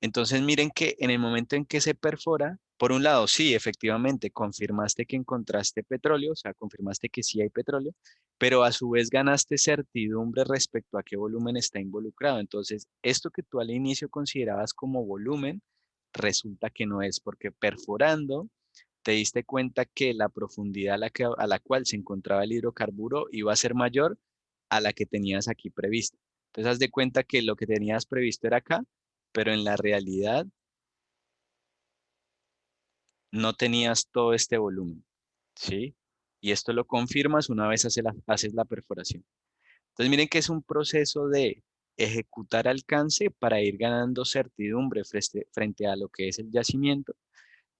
A: Entonces miren que en el momento en que se perfora, por un lado, sí, efectivamente, confirmaste que encontraste petróleo, o sea, confirmaste que sí hay petróleo, pero a su vez ganaste certidumbre respecto a qué volumen está involucrado. Entonces, esto que tú al inicio considerabas como volumen, resulta que no es, porque perforando te diste cuenta que la profundidad a la cual se encontraba el hidrocarburo iba a ser mayor a la que tenías aquí prevista. Entonces, haz de cuenta que lo que tenías previsto era acá, pero en la realidad no tenías todo este volumen, ¿sí? Y esto lo confirmas una vez haces la perforación. Entonces, miren que es un proceso de ejecutar alcance para ir ganando certidumbre frente a lo que es el yacimiento.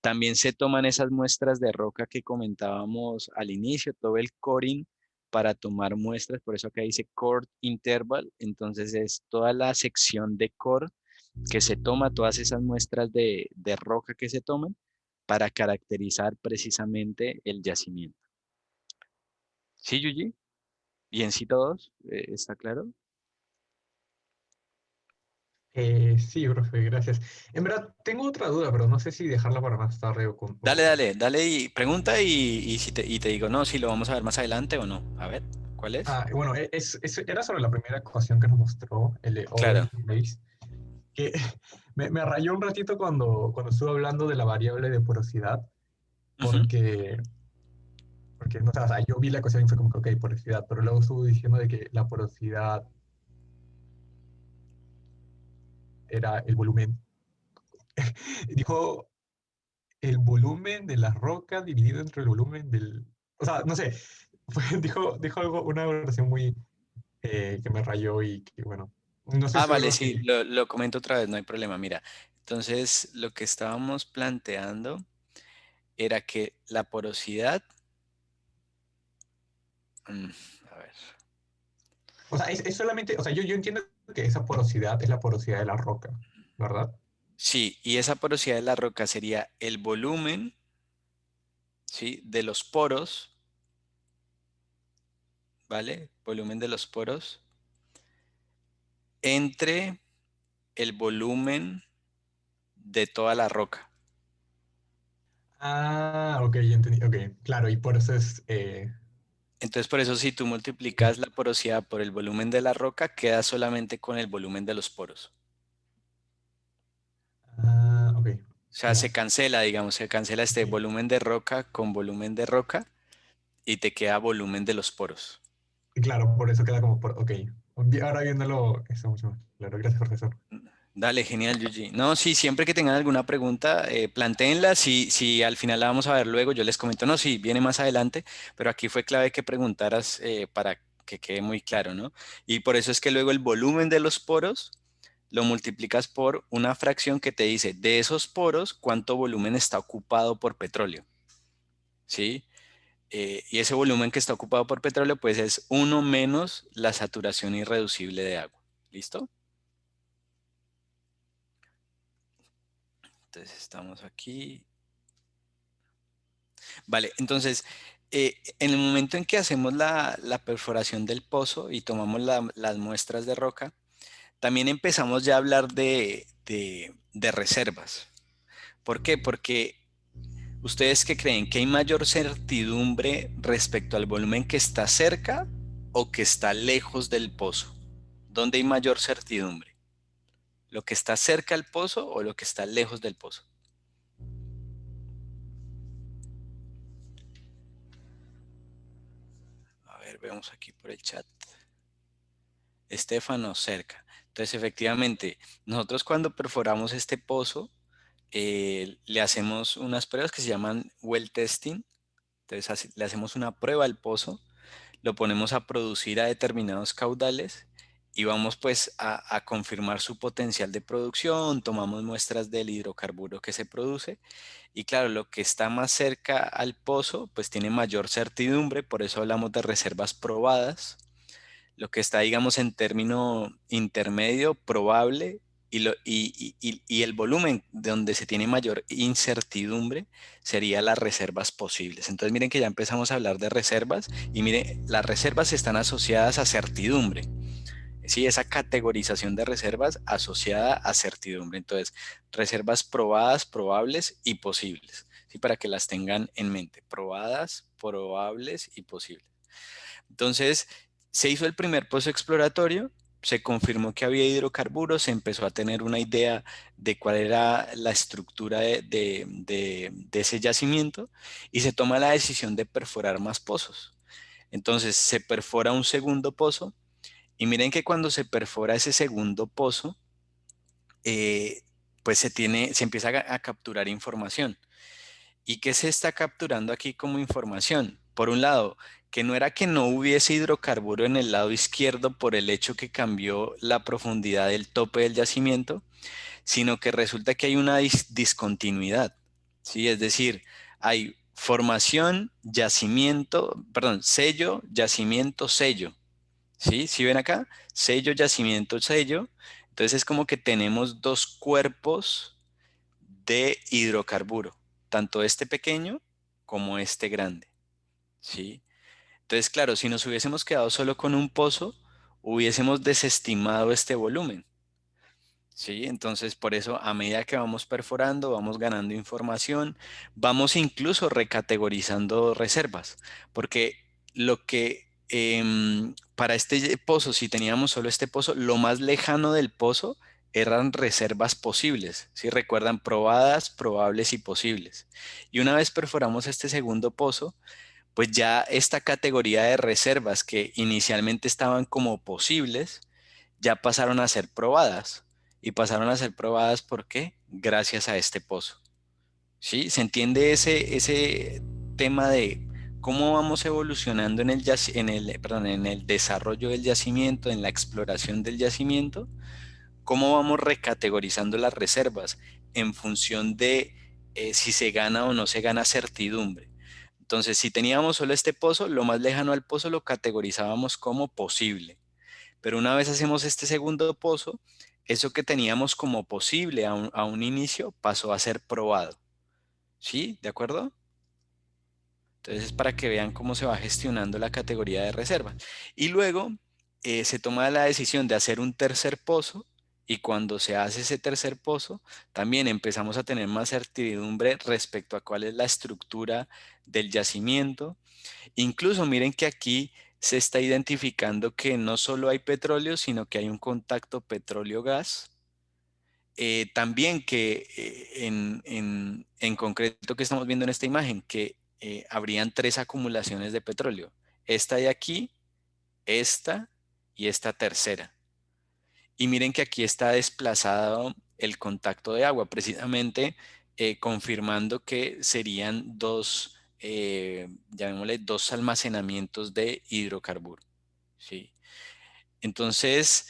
A: También se toman esas muestras de roca que comentábamos al inicio, todo el coring para tomar muestras, por eso acá dice core interval, entonces es toda la sección de core que se toma, todas esas muestras de roca que se toman para caracterizar precisamente el yacimiento. ¿Sí, Yuji? ¿Bien, sí todos? ¿Está claro?
C: Sí, profe, gracias. En verdad, tengo otra duda, pero no sé si dejarla para más tarde o con...
A: Dale y pregunta y te digo, no, si lo vamos a ver más adelante o no. A ver, ¿cuál es?
C: Bueno, era sobre la primera ecuación que nos mostró, el de
A: Claro.
C: Base, que me rayó un ratito cuando estuve hablando de la variable de porosidad,
A: Ujú.
C: porque no sé, o sea, yo vi la ecuación y fue como que, ok, porosidad, pero luego estuvo diciendo de que la porosidad era el volumen. Dijo el volumen de la roca dividido entre el volumen del... O sea, no sé, dijo algo, una oración muy que me rayó y que, bueno, no estoy
A: Ah, vale,
C: seguro
A: sí,
C: si...
A: lo comento otra vez, no hay problema. Mira, entonces lo que estábamos planteando era que la porosidad, mm, a ver,
C: O sea, es solamente, o sea, yo entiendo que esa porosidad es la porosidad de la roca, ¿verdad?
A: sí, y esa porosidad de la roca sería el volumen, ¿sí? De los poros, ¿vale? Volumen de los poros entre el volumen de toda la roca.
C: Ah, ok, ya entendí. Ok, claro, y por eso es...
A: Entonces, por eso si tú multiplicas la porosidad por el volumen de la roca, queda solamente con el volumen de los poros.
C: ok,
A: O sea,
C: ya.
A: se cancela, digamos, se cancela este
C: Ok.
A: volumen de roca con volumen de roca y te queda volumen de los poros.
C: Y claro, por eso queda como por... Ok, ahora viéndolo está mucho más claro. Gracias, profesor.
A: Dale, genial, Yuji. No, sí, siempre que tengan alguna pregunta, plantéenla. Si al final la vamos a ver luego, yo les comento, no, sí, viene más adelante, pero aquí fue clave que preguntaras para que quede muy claro, ¿no? Y por eso es que luego el volumen de los poros lo multiplicas por una fracción que te dice de esos poros cuánto volumen está ocupado por petróleo, ¿sí? Y ese volumen que está ocupado por petróleo, pues es uno menos la saturación irreducible de agua. ¿Listo? Entonces estamos aquí. Vale, entonces, en el momento en que hacemos la perforación del pozo y tomamos las muestras de roca, también empezamos ya a hablar de reservas. ¿Por qué? Porque ustedes que creen que hay mayor certidumbre respecto al volumen que está cerca o que está lejos del pozo. ¿Dónde hay mayor certidumbre? ¿Lo que está cerca del pozo o lo que está lejos del pozo? A ver, vemos aquí por el chat. Estefano, cerca. Entonces, efectivamente, nosotros cuando perforamos este pozo, le hacemos unas pruebas que se llaman well testing. Entonces, le hacemos una prueba al pozo, lo ponemos a producir a determinados caudales y vamos pues a confirmar su potencial de producción, tomamos muestras del hidrocarburo que se produce y claro, lo que está más cerca al pozo pues tiene mayor certidumbre, por eso hablamos de reservas probadas. Lo que está, digamos, en término intermedio, probable, y el volumen de donde se tiene mayor incertidumbre sería las reservas posibles. Entonces miren que ya empezamos a hablar de reservas y miren, las reservas están asociadas a certidumbre. Sí, esa categorización de reservas asociada a certidumbre. Entonces, reservas probadas, probables y posibles. Sí, para que las tengan en mente. Probadas, probables y posibles. Entonces, se hizo el primer pozo exploratorio, se confirmó que había hidrocarburos, se empezó a tener una idea de cuál era la estructura de ese yacimiento y se toma la decisión de perforar más pozos. Entonces, se perfora un segundo pozo y miren que cuando se perfora ese segundo pozo, eh, pues se empieza a capturar información. ¿Y qué se está capturando aquí como información? Por un lado, que no era que no hubiese hidrocarburo en el lado izquierdo por el hecho que cambió la profundidad del tope del yacimiento, sino que resulta que hay una discontinuidad, ¿sí? Es decir, hay formación, yacimiento, perdón, sello, yacimiento, sello. ¿Sí? ¿Sí ven acá? Sello, yacimiento, sello. Entonces es como que tenemos dos cuerpos de hidrocarburo, tanto este pequeño como este grande. ¿Sí? Entonces, claro, si nos hubiésemos quedado solo con un pozo, hubiésemos desestimado este volumen. ¿Sí? Entonces, por eso, a medida que vamos perforando, vamos ganando información, vamos incluso recategorizando reservas, porque lo que para este pozo, si teníamos solo este pozo, lo más lejano del pozo eran reservas posibles, si recuerdan, probadas, probables y posibles. Y una vez perforamos este segundo pozo, pues ya esta categoría de reservas que inicialmente estaban como posibles, ya pasaron a ser probadas. Y pasaron a ser probadas, ¿por qué? Gracias a este pozo. ¿Sí? ¿Se entiende ese tema de cómo vamos evolucionando en el desarrollo del yacimiento, en la exploración del yacimiento? ¿Cómo vamos recategorizando las reservas en función de si se gana o no se gana certidumbre? Entonces, si teníamos solo este pozo, lo más lejano al pozo lo categorizábamos como posible. Pero una vez hacemos este segundo pozo, eso que teníamos como posible a un inicio pasó a ser probado. ¿Sí? ¿De acuerdo? Entonces es para que vean cómo se va gestionando la categoría de reserva. Y luego se toma la decisión de hacer un tercer pozo y cuando se hace ese tercer pozo, también empezamos a tener más certidumbre respecto a cuál es la estructura del yacimiento. Incluso miren que aquí se está identificando que no solo hay petróleo, sino que hay un contacto petróleo-gas. También que en concreto que estamos viendo en esta imagen, que habrían tres acumulaciones de petróleo. Esta de aquí, esta y esta tercera. Y miren que aquí está desplazado el contacto de agua, precisamente confirmando que serían dos, llamémosle, dos almacenamientos de hidrocarburo. ¿Sí? Entonces,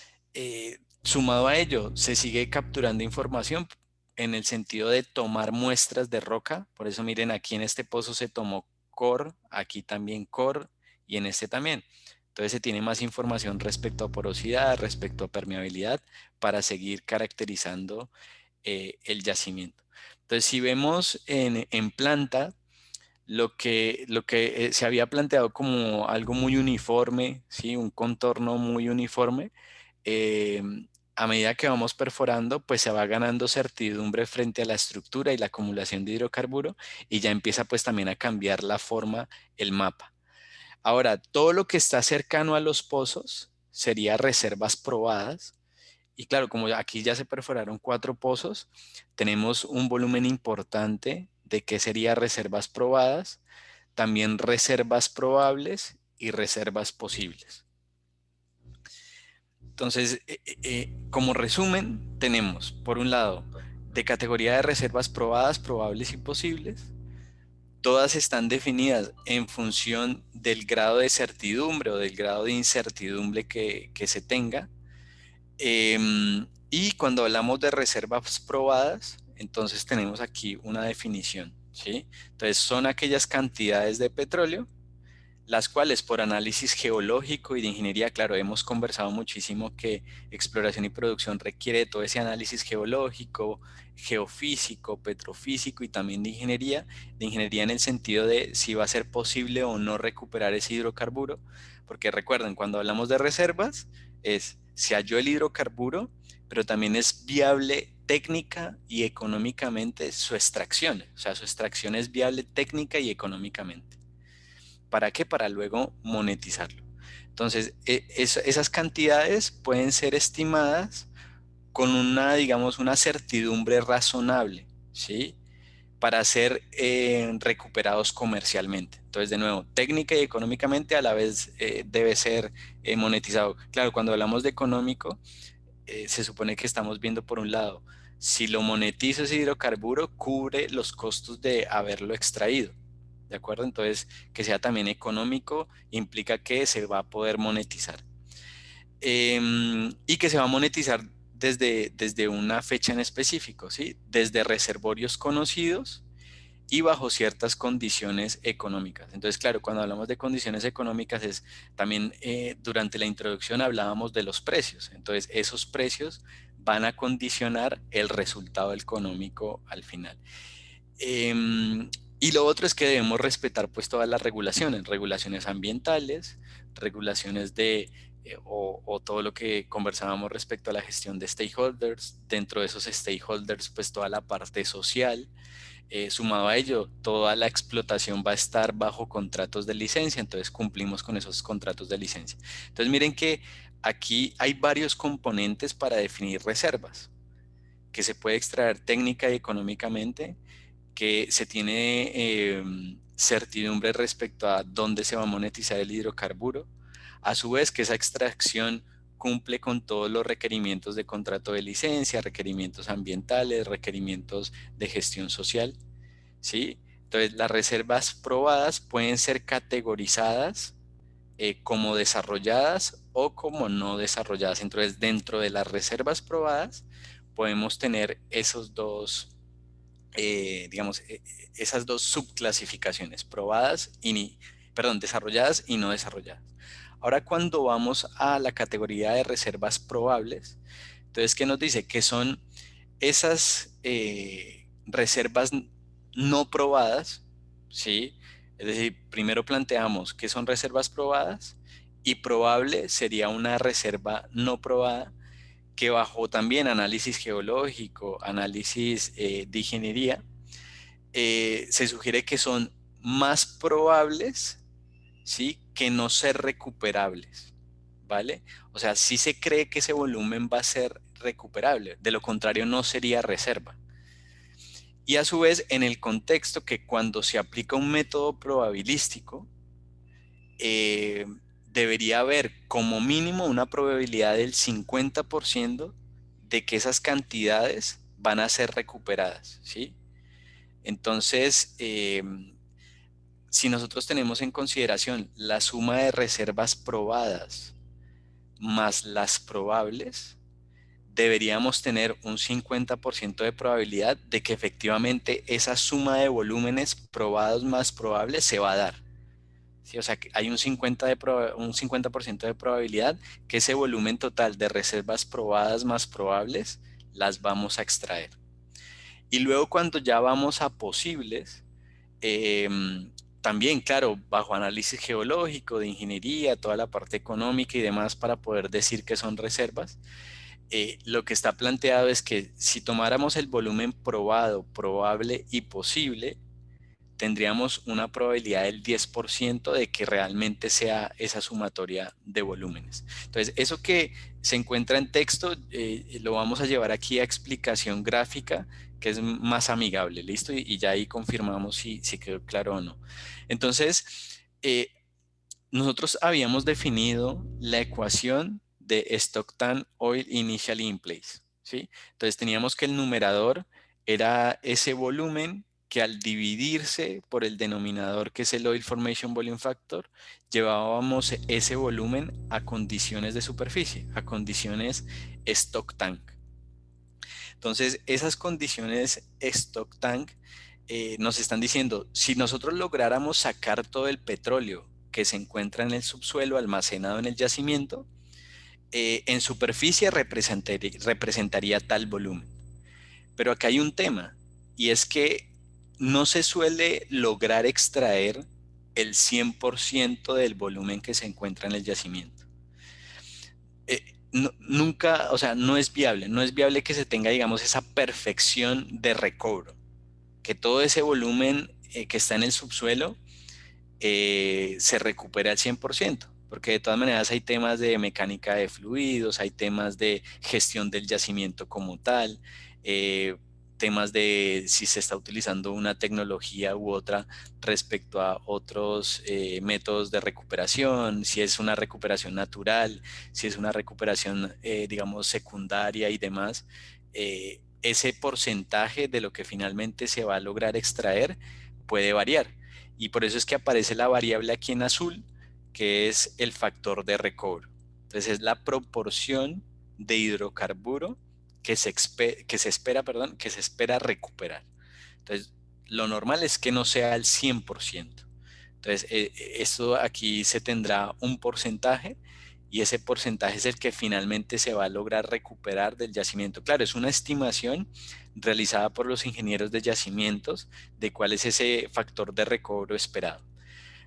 A: sumado a ello, se sigue capturando información en el sentido de tomar muestras de roca. Por eso miren, aquí en este pozo se tomó core, aquí también core y en este también. Entonces se tiene más información respecto a porosidad, respecto a permeabilidad, para seguir caracterizando el yacimiento. Entonces, si vemos en planta, lo que se había planteado como algo muy uniforme, ¿sí? Un contorno muy uniforme, eh, a medida que vamos perforando, pues se va ganando certidumbre frente a la estructura y la acumulación de hidrocarburo y ya empieza pues también a cambiar la forma, el mapa. Ahora, todo lo que está cercano a los pozos sería reservas probadas. Y claro, como aquí ya se perforaron 4 pozos, tenemos un volumen importante de qué sería reservas probadas, también reservas probables y reservas posibles. Entonces, como resumen, tenemos, por un lado, de categoría de reservas probadas, probables y posibles. Todas están definidas en función del grado de certidumbre o del grado de incertidumbre que se tenga. Y cuando hablamos de reservas probadas, entonces tenemos aquí una definición, ¿sí? Entonces son aquellas cantidades de petróleo las cuales por análisis geológico y de ingeniería, claro, hemos conversado muchísimo que exploración y producción requiere de todo ese análisis geológico, geofísico, petrofísico y también de ingeniería en el sentido de si va a ser posible o no recuperar ese hidrocarburo, porque recuerden, cuando hablamos de reservas, se halló el hidrocarburo, pero también es viable técnica y económicamente su extracción, o sea, su extracción es viable técnica y económicamente. ¿Para qué? Para luego monetizarlo. Entonces, esas cantidades pueden ser estimadas con una, digamos, una certidumbre razonable, ¿sí? Para ser recuperados comercialmente. Entonces, de nuevo, técnica y económicamente a la vez debe ser monetizado. Claro, cuando hablamos de económico, se supone que estamos viendo por un lado, si lo monetizo ese hidrocarburo, cubre los costos de haberlo extraído. ¿De acuerdo? Entonces, que sea también económico implica que se va a poder monetizar. Y que se va a monetizar desde una fecha en específico, ¿sí? Desde reservorios conocidos y bajo ciertas condiciones económicas. Entonces, claro, cuando hablamos de condiciones económicas es también durante la introducción hablábamos de los precios. Entonces, esos precios van a condicionar el resultado económico al final. Y lo otro es que debemos respetar pues todas las regulaciones ambientales, regulaciones o todo lo que conversábamos respecto a la gestión de stakeholders. Dentro de esos stakeholders pues toda la parte social. Sumado a ello, toda la explotación va a estar bajo contratos de licencia, entonces cumplimos con esos contratos de licencia. Entonces miren que aquí hay varios componentes para definir reservas, que se puede extraer técnica y económicamente, que se tiene certidumbre respecto a dónde se va a monetizar el hidrocarburo, a su vez que esa extracción cumple con todos los requerimientos de contrato de licencia, requerimientos ambientales, requerimientos de gestión social, ¿sí? Entonces, las reservas probadas pueden ser categorizadas como desarrolladas o como no desarrolladas. Entonces, dentro de las reservas probadas, podemos tener esos dos, digamos, esas dos subclasificaciones, desarrolladas y no desarrolladas. Ahora, cuando vamos a la categoría de reservas probables, entonces, ¿qué nos dice? Que son esas reservas no probadas, ¿sí? Es decir, primero planteamos qué son reservas probadas y probable sería una reserva no probada que bajo también análisis geológico, análisis de ingeniería, se sugiere que son más probables, ¿sí? Que no ser recuperables, ¿vale? O sea, sí se cree que ese volumen va a ser recuperable, de lo contrario no sería reserva. Y a su vez, en el contexto que cuando se aplica un método probabilístico, eh, debería haber como mínimo una probabilidad del 50% de que esas cantidades van a ser recuperadas, ¿sí? Entonces, si nosotros tenemos en consideración la suma de reservas probadas más las probables, deberíamos tener un 50% de probabilidad de que efectivamente esa suma de volúmenes probados más probables se va a dar. ¿Sí? O sea, que hay un 50% de probabilidad que ese volumen total de reservas probadas más probables las vamos a extraer. Y luego cuando ya vamos a posibles, eh, también, claro, bajo análisis geológico, de ingeniería, toda la parte económica y demás para poder decir que son reservas, lo que está planteado es que si tomáramos el volumen probado, probable y posible, tendríamos una probabilidad del 10% de que realmente sea esa sumatoria de volúmenes. Entonces, eso que se encuentra en texto, lo vamos a llevar aquí a explicación gráfica, que es más amigable, ¿listo? Y ya ahí confirmamos si quedó claro o no. Entonces, nosotros habíamos definido la ecuación de Stockton Oil Initially in Place, ¿sí? Entonces teníamos que el numerador era ese volumen que al dividirse por el denominador que es el Oil Formation Volume Factor, llevábamos ese volumen a condiciones de superficie, a condiciones Stock Tank. Entonces esas condiciones Stock Tank nos están diciendo, si nosotros lográramos sacar todo el petróleo que se encuentra en el subsuelo almacenado en el yacimiento, en superficie representaría tal volumen. Pero acá hay un tema, y es que no se suele lograr extraer el 100% del volumen que se encuentra en el yacimiento. Nunca, o sea, no es viable que se tenga, digamos, esa perfección de recobro, que todo ese volumen que está en el subsuelo se recupere al 100%, porque de todas maneras hay temas de mecánica de fluidos, hay temas de gestión del yacimiento como tal, temas de si se está utilizando una tecnología u otra respecto a otros métodos de recuperación, si es una recuperación natural, si es una recuperación, digamos, secundaria y demás. Ese porcentaje de lo que finalmente se va a lograr extraer puede variar. Y por eso es que aparece la variable aquí en azul, que es el factor de recobro. Entonces es la proporción de hidrocarburo que se espera recuperar. Entonces, lo normal es que no sea el 100%. Entonces, esto aquí se tendrá un porcentaje y ese porcentaje es el que finalmente se va a lograr recuperar del yacimiento. Claro, es una estimación realizada por los ingenieros de yacimientos de cuál es ese factor de recobro esperado.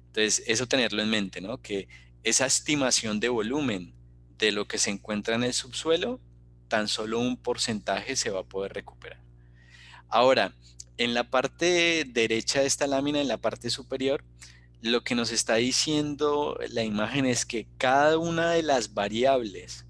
A: Entonces, eso tenerlo en mente, ¿no? Que esa estimación de volumen de lo que se encuentra en el subsuelo, tan solo un porcentaje se va a poder recuperar. Ahora, en la parte derecha de esta lámina, en la parte superior, lo que nos está diciendo la imagen es que cada una de las variables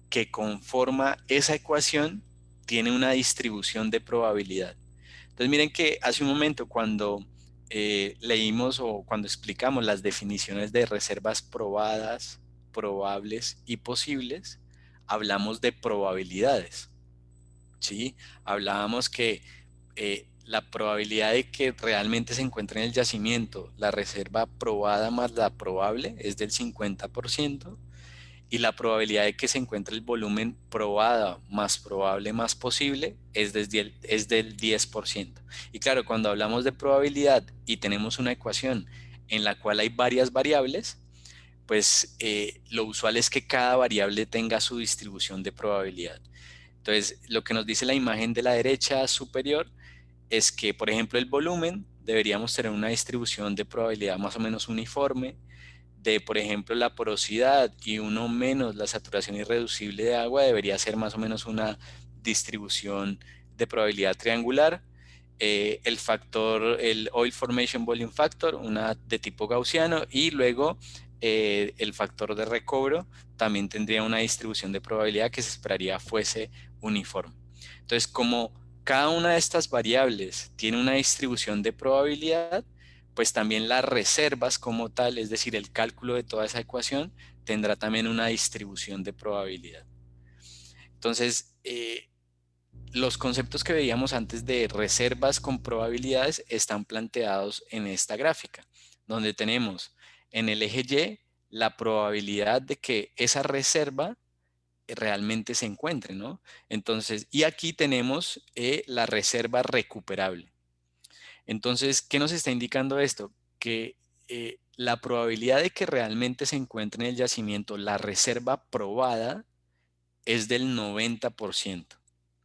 A: que conforma esa ecuación tiene una distribución de probabilidad. Entonces miren que hace un momento cuando leímos o cuando explicamos las definiciones de reservas probadas, probables y posibles, hablamos de probabilidades, ¿sí? Hablábamos que la probabilidad de que realmente se encuentre en el yacimiento la reserva probada más la probable es del 50%. Y la probabilidad de que se encuentre el volumen probada más probable más posible es del 10%. Y claro, cuando hablamos de probabilidad y tenemos una ecuación en la cual hay varias variables, pues lo usual es que cada variable tenga su distribución de probabilidad. Entonces, lo que nos dice la imagen de la derecha superior es que, por ejemplo, el volumen deberíamos tener una distribución de probabilidad más o menos uniforme, de, por ejemplo, la porosidad y uno menos la saturación irreducible de agua debería ser más o menos una distribución de probabilidad triangular. El factor, el Oil Formation Volume Factor, una de tipo gaussiano, y luego el factor de recobro también tendría una distribución de probabilidad que se esperaría fuese uniforme. Entonces, como cada una de estas variables tiene una distribución de probabilidad, pues también las reservas como tal, es decir, el cálculo de toda esa ecuación, tendrá también una distribución de probabilidad. Entonces, los conceptos que veíamos antes de reservas con probabilidades están planteados en esta gráfica, donde tenemos en el eje Y la probabilidad de que esa reserva realmente se encuentre, ¿no? Entonces, y aquí tenemos la reserva recuperable. Entonces, ¿qué nos está indicando esto? Que la probabilidad de que realmente se encuentre en el yacimiento la reserva probada es del 90%,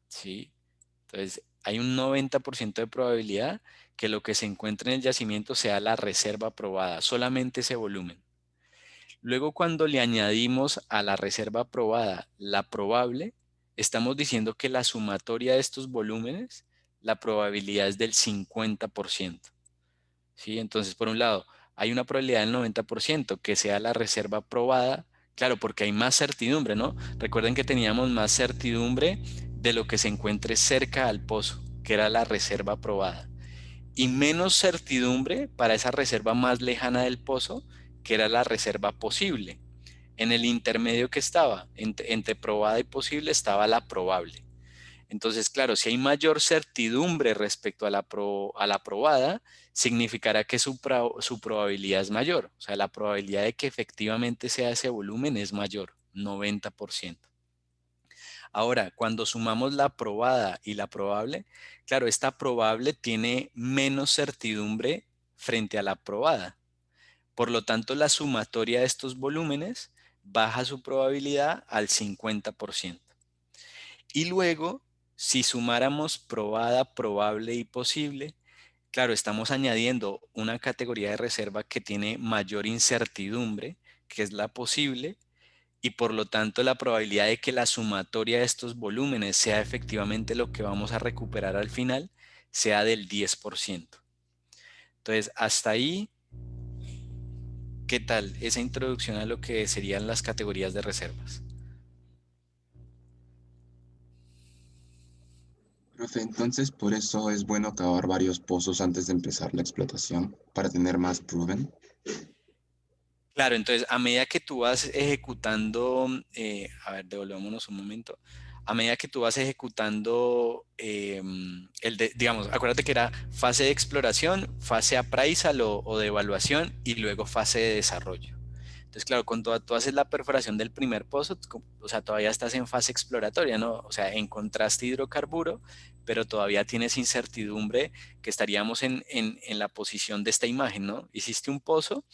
A: ¿sí? Entonces, hay un 90% de probabilidad que lo que se encuentre en el yacimiento sea la reserva probada, solamente ese volumen. Luego, cuando le añadimos a la reserva probada la probable, estamos diciendo que la sumatoria de estos volúmenes, la probabilidad es del 50%. ¿Sí? Entonces, por un lado, hay una probabilidad del 90% que sea la reserva probada, claro, porque hay más certidumbre, ¿no? Recuerden que teníamos más certidumbre de lo que se encuentre cerca al pozo, que era la reserva probada, y menos certidumbre para esa reserva más lejana del pozo, que era la reserva posible. En el intermedio que estaba, entre probada y posible, estaba la probable. Entonces, claro, si hay mayor certidumbre respecto a la probada, significará que su probabilidad es mayor. O sea, la probabilidad de que efectivamente sea ese volumen es mayor, 90%. Ahora, cuando sumamos la probada y la probable, claro, esta probable tiene menos certidumbre frente a la probada. Por lo tanto, la sumatoria de estos volúmenes baja su probabilidad al 50%. Y luego, si sumáramos probada, probable y posible, claro, estamos añadiendo una categoría de reserva que tiene mayor incertidumbre, que es la posible, y por lo tanto la probabilidad de que la sumatoria de estos volúmenes sea efectivamente lo que vamos a recuperar al final sea del 10%. Entonces, hasta ahí, ¿qué tal esa introducción a lo que serían las categorías de reservas?
D: Profe, entonces por eso es bueno cavar varios pozos antes de empezar la explotación, para tener más proven.
A: Claro, entonces a medida que tú vas ejecutando, a ver, devolvámonos un momento, a medida que tú vas ejecutando, digamos, acuérdate que era fase de exploración, fase appraisal o de evaluación y luego fase de desarrollo. Entonces, claro, cuando tú haces la perforación del primer pozo, o sea, todavía estás en fase exploratoria, ¿no? O sea, encontraste hidrocarburo, pero todavía tienes incertidumbre que estaríamos en la posición de esta imagen, ¿no? Hiciste un pozo,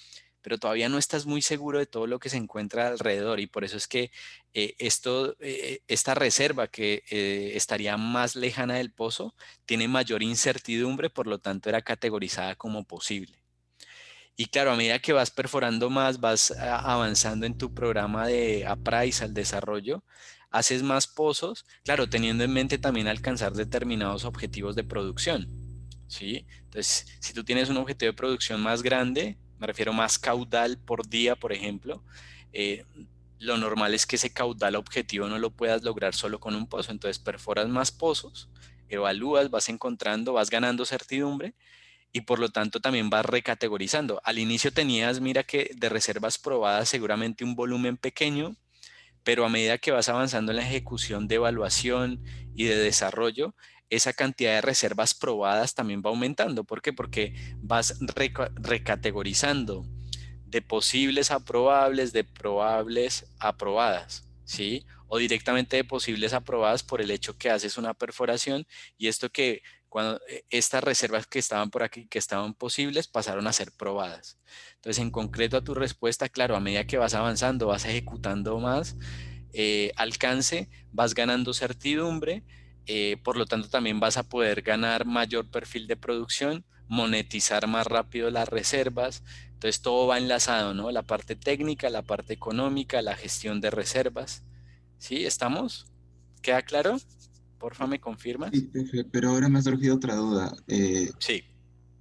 A: pero todavía no estás muy seguro de todo lo que se encuentra alrededor y por eso es que esta reserva que estaría más lejana del pozo tiene mayor incertidumbre, por lo tanto era categorizada como posible. Y claro, a medida que vas perforando más, vas avanzando en tu programa de appraisal, desarrollo, haces más pozos, claro, teniendo en mente también alcanzar determinados objetivos de producción, ¿sí? Entonces, si tú tienes un objetivo de producción más grande, me refiero más caudal por día, por ejemplo, eh, lo normal es que ese caudal objetivo no lo puedas lograr solo con un pozo, entonces perforas más pozos, evalúas, vas encontrando, vas ganando certidumbre y por lo tanto también vas recategorizando. Al inicio tenías, mira que de reservas probadas seguramente un volumen pequeño, pero a medida que vas avanzando en la ejecución de evaluación y de desarrollo, esa cantidad de reservas probadas también va aumentando. ¿Por qué? Porque vas recategorizando de posibles a probables, de probables a probadas, ¿sí? O directamente de posibles a probadas por el hecho que haces una perforación y esto que cuando estas reservas que estaban por aquí, que estaban posibles, pasaron a ser probadas. Entonces, en concreto a tu respuesta, claro, a medida que vas avanzando, vas ejecutando más alcance, vas ganando certidumbre, por lo tanto también vas a poder ganar mayor perfil de producción, monetizar más rápido las reservas. Entonces todo va enlazado, ¿no? La parte técnica, la parte económica, la gestión de reservas. ¿Sí? ¿Estamos? ¿Queda claro? Porfa, ¿me
D: Sí,
A: confirmas?
D: profe, pero ahora me ha surgido otra duda.
A: Sí.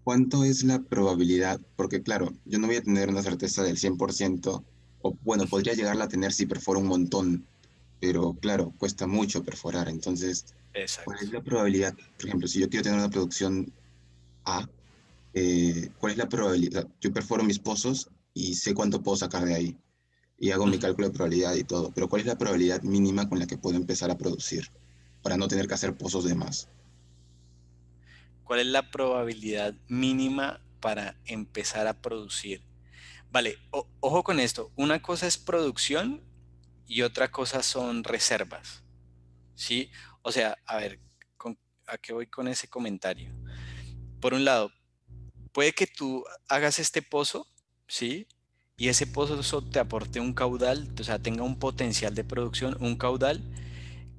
D: ¿Cuánto es la probabilidad? Porque claro, yo no voy a tener una certeza del 100%, o bueno, podría llegarla a tener si perforo un montón, pero claro, cuesta mucho perforar. Entonces, ¿cuál es
A: Exacto.
D: la probabilidad? Por ejemplo, si yo quiero tener una producción A, ¿cuál es la probabilidad? Yo perforo mis pozos y sé cuánto puedo sacar de ahí y hago mi
A: Ujú.
D: cálculo de probabilidad y todo, pero ¿cuál es la probabilidad mínima con la que puedo empezar a producir para no tener que hacer pozos de más?
A: ¿Cuál es la probabilidad mínima para empezar a producir? Vale, ojo con esto. Una cosa es producción y otra cosa son reservas, ¿sí? O sea, a ver, ¿a qué voy con ese comentario? Por un lado, puede que tú hagas este pozo, ¿sí? Y ese pozo te aporte un caudal, o sea, tenga un potencial de producción, un caudal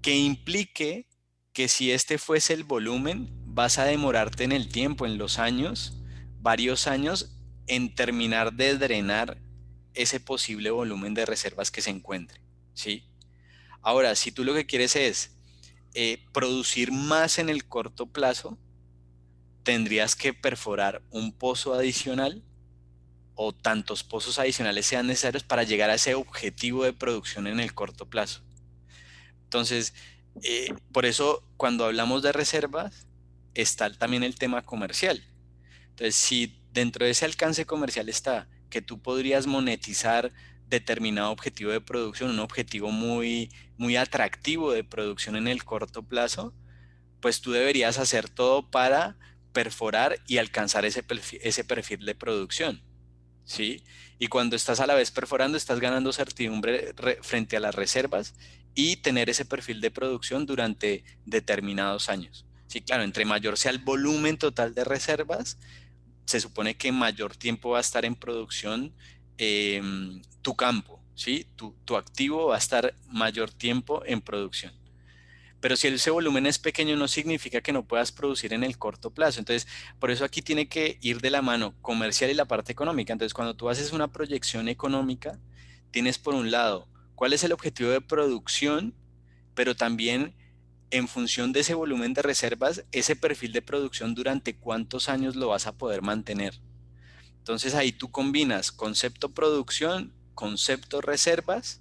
A: que implique que si este fuese el volumen, vas a demorarte en el tiempo, en los años, varios años, en terminar de drenar ese posible volumen de reservas que se encuentre, ¿sí? Ahora, si tú lo que quieres es producir más en el corto plazo, tendrías que perforar un pozo adicional o tantos pozos adicionales sean necesarios para llegar a ese objetivo de producción en el corto plazo. Entonces, por eso cuando hablamos de reservas, está también el tema comercial. Entonces, si dentro de ese alcance comercial está que tú podrías monetizar determinado objetivo de producción, un objetivo muy atractivo de producción en el corto plazo, pues tú deberías hacer todo para perforar y alcanzar ese perfil de producción, ¿sí? Y cuando estás a la vez perforando, estás ganando certidumbre frente a las reservas y tener ese perfil de producción durante determinados años. Sí, claro, entre mayor sea el volumen total de reservas, se supone que mayor tiempo va a estar en producción eh, tu campo, ¿sí? Tu activo va a estar mayor tiempo en producción. Pero si ese volumen es pequeño no significa que no puedas producir en el corto plazo. Entonces, por eso aquí tiene que ir de la mano comercial y la parte económica. Entonces, cuando tú haces una proyección económica, tienes por un lado cuál es el objetivo de producción, pero también en función de ese volumen de reservas, ese perfil de producción durante cuántos años lo vas a poder mantener. Entonces ahí tú combinas concepto producción, concepto reservas,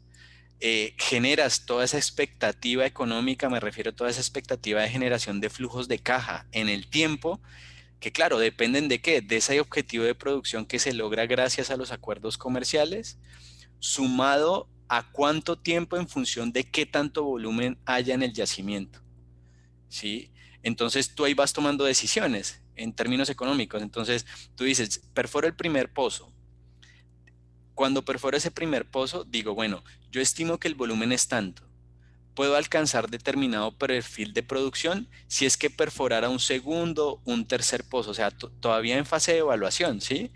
A: generas toda esa expectativa económica, me refiero a toda esa expectativa de generación de flujos de caja en el tiempo, que claro, dependen de qué, de ese objetivo de producción que se logra gracias a los acuerdos comerciales, sumado a cuánto tiempo en función de qué tanto volumen haya en el yacimiento, ¿sí? Entonces tú ahí vas tomando decisiones en términos económicos. Entonces tú dices, perforo el primer pozo, Cuando perforo ese primer pozo, digo, bueno, yo estimo que el volumen es tanto. Puedo alcanzar determinado perfil de producción si es que perforara un segundo, un tercer pozo, o sea, todavía en fase de evaluación, ¿sí?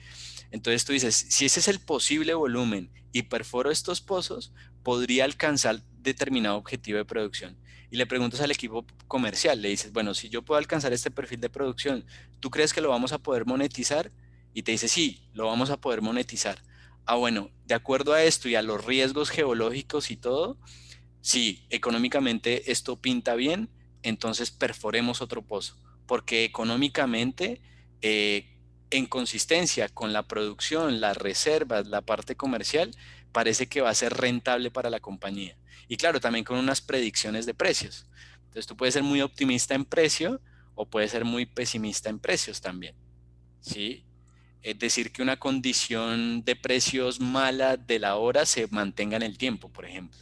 A: Entonces tú dices, si ese es el posible volumen y perforo estos pozos, podría alcanzar determinado objetivo de producción. Y le preguntas al equipo comercial, le dices, bueno, si yo puedo alcanzar este perfil de producción, ¿tú crees que lo vamos a poder monetizar? Y te dice, sí, lo vamos a poder monetizar. Ah, bueno, de acuerdo a esto y a los riesgos geológicos y todo, si económicamente esto pinta bien, entonces perforemos otro pozo, porque económicamente, en consistencia con la producción, las reservas, la parte comercial, parece que va a ser rentable para la compañía. Y claro, también con unas predicciones de precios. Entonces tú puedes ser muy optimista en precio o puedes ser muy pesimista en precios también, ¿sí? Es decir, que una condición de precios mala de la hora se mantenga en el tiempo, por ejemplo,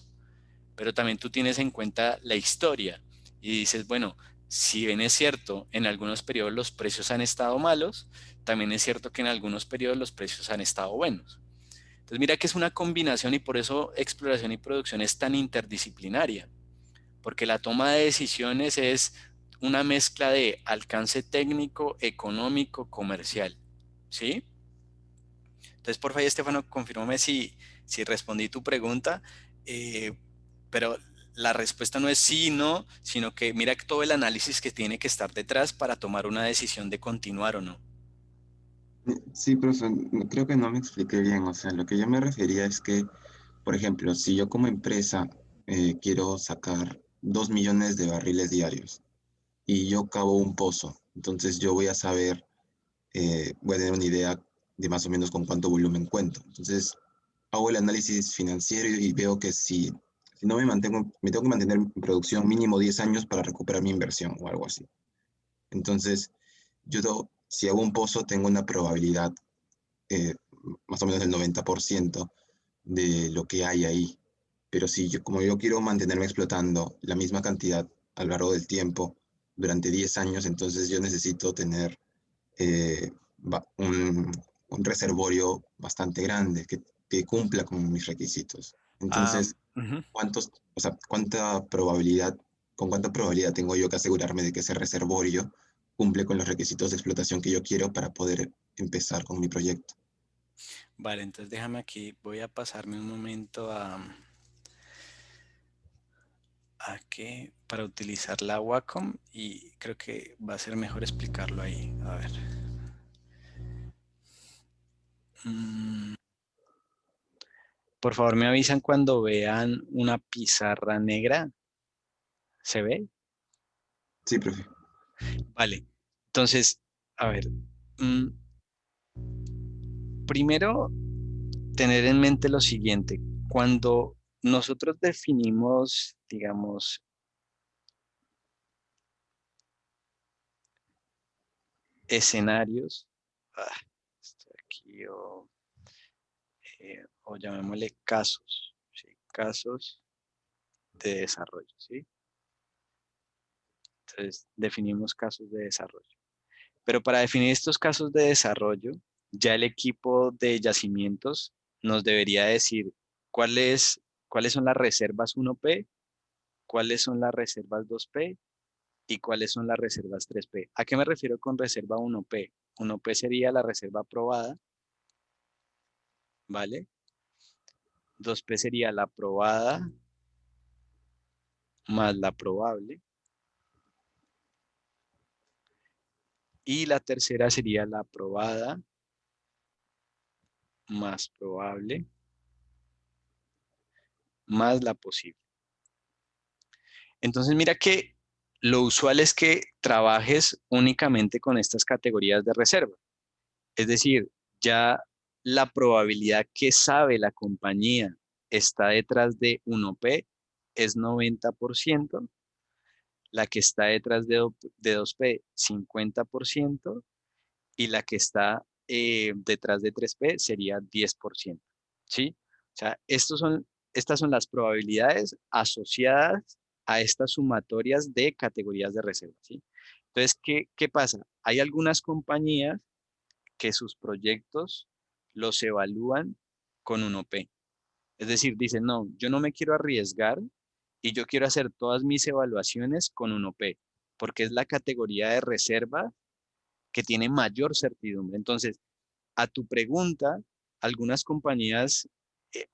A: pero también tú tienes en cuenta la historia y dices, bueno, si bien es cierto, en algunos periodos los precios han estado malos, también es cierto que en algunos periodos los precios han estado buenos. Entonces mira que es una combinación y por eso exploración y producción es tan interdisciplinaria, porque la toma de decisiones es una mezcla de alcance técnico, económico, comercial, ¿sí? Entonces, por favor, Estefano, confírmame si respondí tu pregunta, pero la respuesta no es sí, no, sino que mira todo el análisis que tiene que estar detrás para tomar una decisión de continuar o no.
D: Sí, profesor, creo que no me expliqué bien. O sea, lo que yo me refería es que, por ejemplo, si yo como empresa quiero sacar 2 millones de barriles diarios y yo cavo un pozo, entonces yo voy a saber, voy a tener una idea de más o menos con cuánto volumen cuento. Entonces, hago el análisis financiero y veo que si no me mantengo, me tengo que mantener en producción mínimo 10 años para recuperar mi inversión o algo así. Entonces, si hago un pozo, tengo una probabilidad eh, más o menos del 90% de lo que hay ahí. Pero si yo, como yo quiero mantenerme explotando la misma cantidad a lo largo del tiempo durante 10 años, entonces yo necesito tener eh, un reservorio bastante grande que cumpla con mis requisitos.
A: Ah,
D: Entonces,
A: ujú.
D: o sea, con cuánta probabilidad tengo yo que asegurarme de que ese reservorio cumple con los requisitos de explotación que yo quiero para poder empezar con mi proyecto?
A: Vale, entonces déjame aquí, voy a pasarme un momento a que para utilizar la Wacom y creo que va a ser mejor explicarlo ahí. A ver. Mm, por favor, me avisan cuando vean una pizarra negra. ¿Se ve?
D: Sí, profe.
A: Vale. Entonces, a ver. mm, Primero, tener en mente lo siguiente. Cuando nosotros definimos, digamos, escenarios, estoy aquí, o llamémosle casos, ¿sí? Casos de desarrollo, ¿sí? Entonces, definimos casos de desarrollo. Pero para definir estos casos de desarrollo, ya el equipo de yacimientos nos debería decir cuáles, cuáles son las reservas 1P, cuáles son las reservas 2P y cuáles son las reservas 3P. ¿A qué me refiero con reserva 1P? 1P sería la reserva aprobada, ¿vale? 2P sería la probada más la probable. Y la tercera sería la probada más probable más la posible. Entonces mira que lo usual es que trabajes únicamente con estas categorías de reserva. Es decir, ya la probabilidad que sabe la compañía está detrás de 1P es 90%, la que está detrás de 2P 50% y la que está detrás de 3P sería 10%. ¿Sí? O sea, estas son las probabilidades asociadas a estas sumatorias de categorías de reserva, ¿sí? Entonces, ¿qué pasa? Hay algunas compañías que sus proyectos los evalúan con 1P. Es decir, dicen, no, yo no me quiero arriesgar y yo quiero hacer todas mis evaluaciones con 1P, porque es la categoría de reserva que tiene mayor certidumbre. Entonces, a tu pregunta, algunas compañías,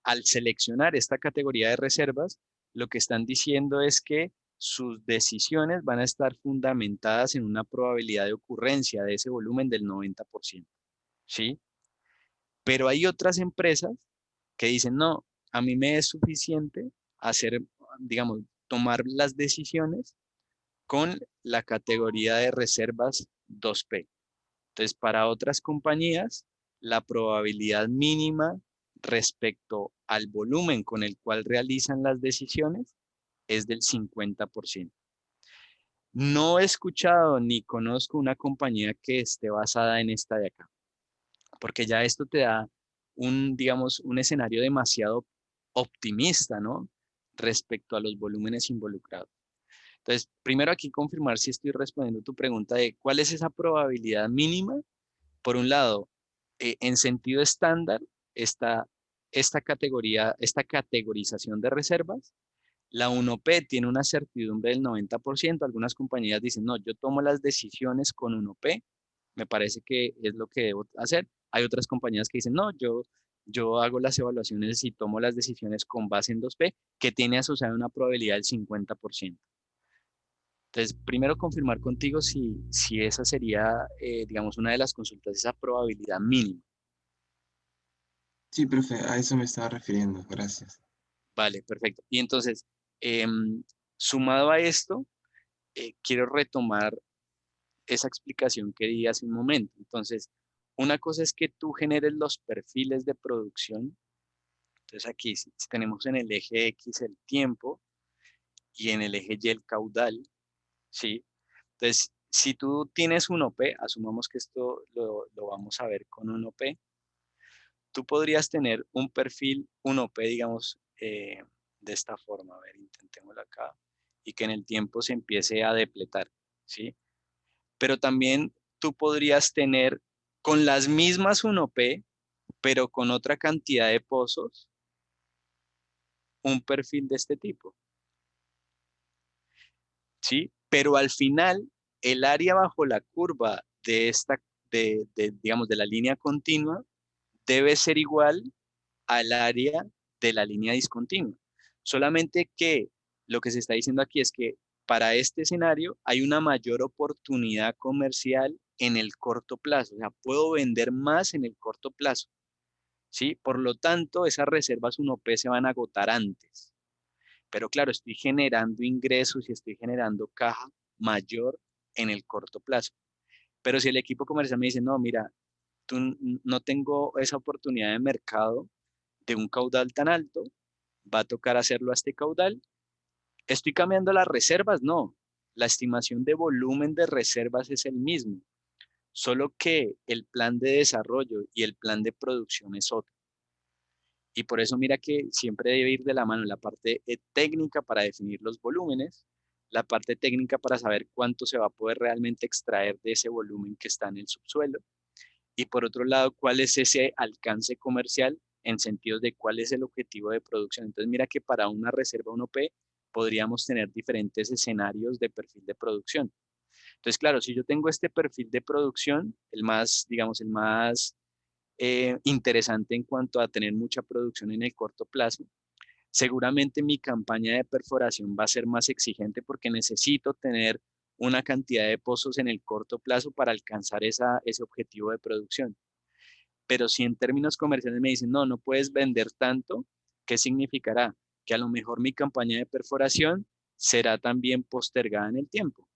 A: al seleccionar esta categoría de reservas, lo que están diciendo es que sus decisiones van a estar fundamentadas en una probabilidad de ocurrencia de ese volumen del 90%, ¿sí? Pero hay otras empresas que dicen, no, a mí me es suficiente hacer, digamos, tomar las decisiones con la categoría de reservas 2P. Entonces, para otras compañías, la probabilidad mínima respecto al volumen con el cual realizan las decisiones es del 50%. No he escuchado ni conozco una compañía que esté basada en esta de acá, porque ya esto te da digamos, un escenario demasiado optimista, ¿no? Respecto a los volúmenes involucrados. Entonces, primero aquí confirmar si estoy respondiendo tu pregunta de cuál es esa probabilidad mínima. Por un lado, en sentido estándar, está esta categoría, esta categorización de reservas. La 1P tiene una certidumbre del 90%. Algunas compañías dicen, no, yo tomo las decisiones con 1P, me parece que es lo que debo hacer. Hay otras compañías que dicen, no, yo hago las evaluaciones y tomo las decisiones con base en 2P, que tiene asociada una probabilidad del 50%. Entonces, primero confirmar contigo si esa sería, digamos, una de las consultas, esa probabilidad mínima.
D: Sí, profe, a eso me estaba refiriendo. Gracias.
A: Vale, perfecto. Y entonces, sumado a esto, quiero retomar esa explicación que di hace un momento. Entonces, una cosa es que tú generes los perfiles de producción. Entonces, aquí si tenemos en el eje X el tiempo y en el eje Y el caudal, ¿sí? Entonces, si tú tienes un OP, asumamos que esto lo vamos a ver con un OP, tú podrías tener un perfil, un OP, digamos, de esta forma. A ver, intentémoslo acá. Y que en el tiempo se empiece a depletar, ¿sí? Pero también tú podrías tener con las mismas 1P, pero con otra cantidad de pozos, un perfil de este tipo, ¿sí? Pero al final, el área bajo la curva de esta, digamos, de la línea continua, debe ser igual al área de la línea discontinua. Solamente que lo que se está diciendo aquí es que para este escenario hay una mayor oportunidad comercial en el corto plazo. O sea, puedo vender más en el corto plazo, ¿sí? Por lo tanto, esas reservas 1P se van a agotar antes. Pero claro, estoy generando ingresos y estoy generando caja mayor en el corto plazo. Pero si el equipo comercial me dice, no, mira, no tengo esa oportunidad de mercado de un caudal tan alto, va a tocar hacerlo a este caudal. ¿Estoy cambiando las reservas? No. La estimación de volumen de reservas es el mismo, solo que el plan de desarrollo y el plan de producción es otro. Y por eso mira que siempre debe ir de la mano la parte técnica para definir los volúmenes, la parte técnica para saber cuánto se va a poder realmente extraer de ese volumen que está en el subsuelo. Y por otro lado, cuál es ese alcance comercial en sentido de cuál es el objetivo de producción. Entonces, mira que para una reserva 1P podríamos tener diferentes escenarios de perfil de producción. Entonces, claro, si yo tengo este perfil de producción, el más, digamos, el más interesante en cuanto a tener mucha producción en el corto plazo, seguramente mi campaña de perforación va a ser más exigente porque necesito tener una cantidad de pozos en el corto plazo para alcanzar ese objetivo de producción. Pero si en términos comerciales me dicen, no, no puedes vender tanto, ¿qué significará? Que a lo mejor mi campaña de perforación será también postergada en el tiempo,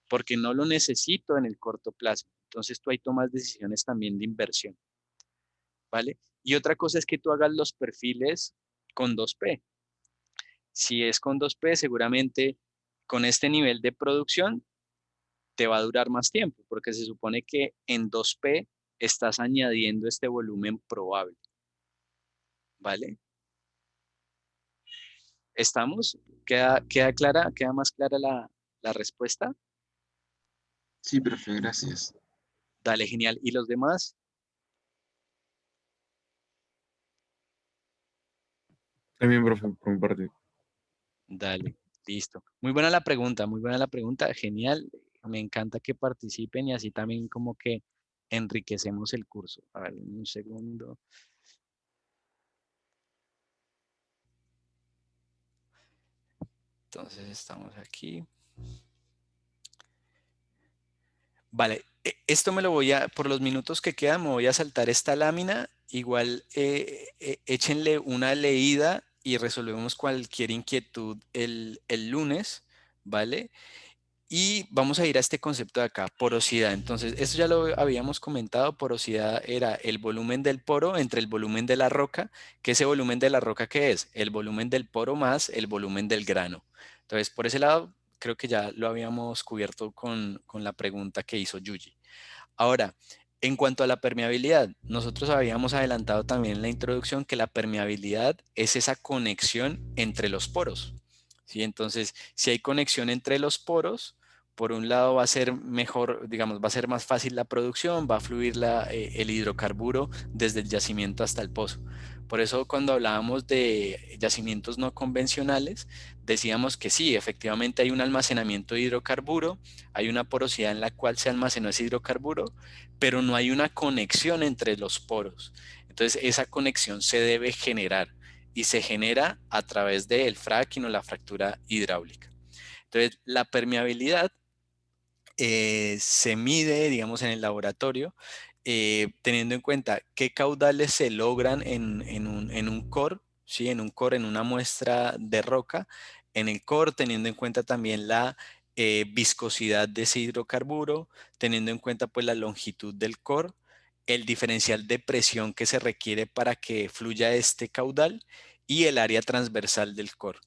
A: porque no lo necesito en el corto plazo. Entonces tú ahí tomas decisiones también de inversión, ¿vale? Y otra cosa es que tú hagas los perfiles con 2P. Si es con 2P, seguramente con este nivel de producción te va a durar más tiempo, porque se supone que en 2P estás añadiendo este volumen probable, ¿vale? ¿Estamos? ¿Queda clara, queda más clara la respuesta?
D: Sí, profe, gracias.
A: Dale, genial. ¿Y los demás?
B: También, profe, por mi parte.
A: Dale, listo. Muy buena la pregunta, muy buena la pregunta. Genial. Me encanta que participen y así también como que enriquecemos el curso. A ver, un segundo. Entonces estamos aquí. Vale, esto me lo voy a, por los minutos que quedan, me voy a saltar esta lámina. Igual échenle una leída y resolvemos cualquier inquietud el lunes, ¿vale? Y vamos a ir a este concepto de acá, porosidad. Entonces, esto ya lo habíamos comentado, porosidad era el volumen del poro entre el volumen de la roca, que ese volumen de la roca, ¿qué es? El volumen del poro más el volumen del grano. Entonces, por ese lado, creo que ya lo habíamos cubierto con la pregunta que hizo Yuji. Ahora, en cuanto a la permeabilidad, nosotros habíamos adelantado también en la introducción que la permeabilidad es esa conexión entre los poros. ¿Sí? Entonces, si hay conexión entre los poros, por un lado va a ser mejor, digamos, va a ser más fácil la producción, va a fluir el hidrocarburo desde el yacimiento hasta el pozo. Por eso cuando hablábamos de yacimientos no convencionales, decíamos que sí, efectivamente hay un almacenamiento de hidrocarburo, hay una porosidad en la cual se almacenó ese hidrocarburo, pero no hay una conexión entre los poros. Entonces esa conexión se debe generar y se genera a través del fracking o la fractura hidráulica. Entonces la permeabilidad se mide, digamos, en el laboratorio, teniendo en cuenta qué caudales se logran en un core, ¿sí? En un core, en una muestra de roca, en el core, teniendo en cuenta también la viscosidad de ese hidrocarburo, teniendo en cuenta pues la longitud del core, el diferencial de presión que se requiere para que fluya este caudal y el área transversal del core.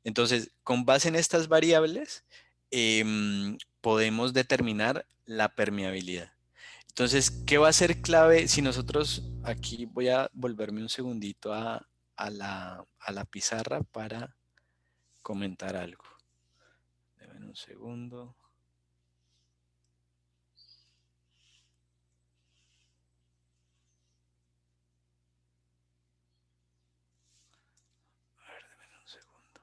A: Entonces, con base en estas variables, podemos determinar la permeabilidad. Entonces, ¿qué va a ser clave si nosotros, aquí voy a volverme un segundito a la pizarra para comentar algo. Denme un segundo. A ver, denme un segundo.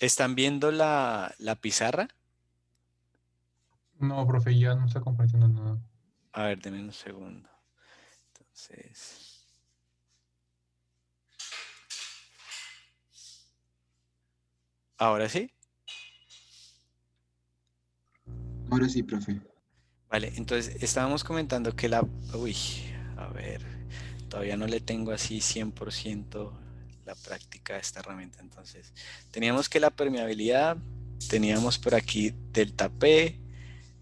A: ¿Están viendo la pizarra?
C: No, profe, ya no está compartiendo nada.
A: A ver, denme un segundo. Entonces, ¿ahora sí?
D: Ahora sí, profe.
A: Vale, entonces estábamos comentando que la... Uy, a ver, todavía no le tengo así 100% la práctica de esta herramienta. Entonces, teníamos que la permeabilidad, teníamos por aquí delta P,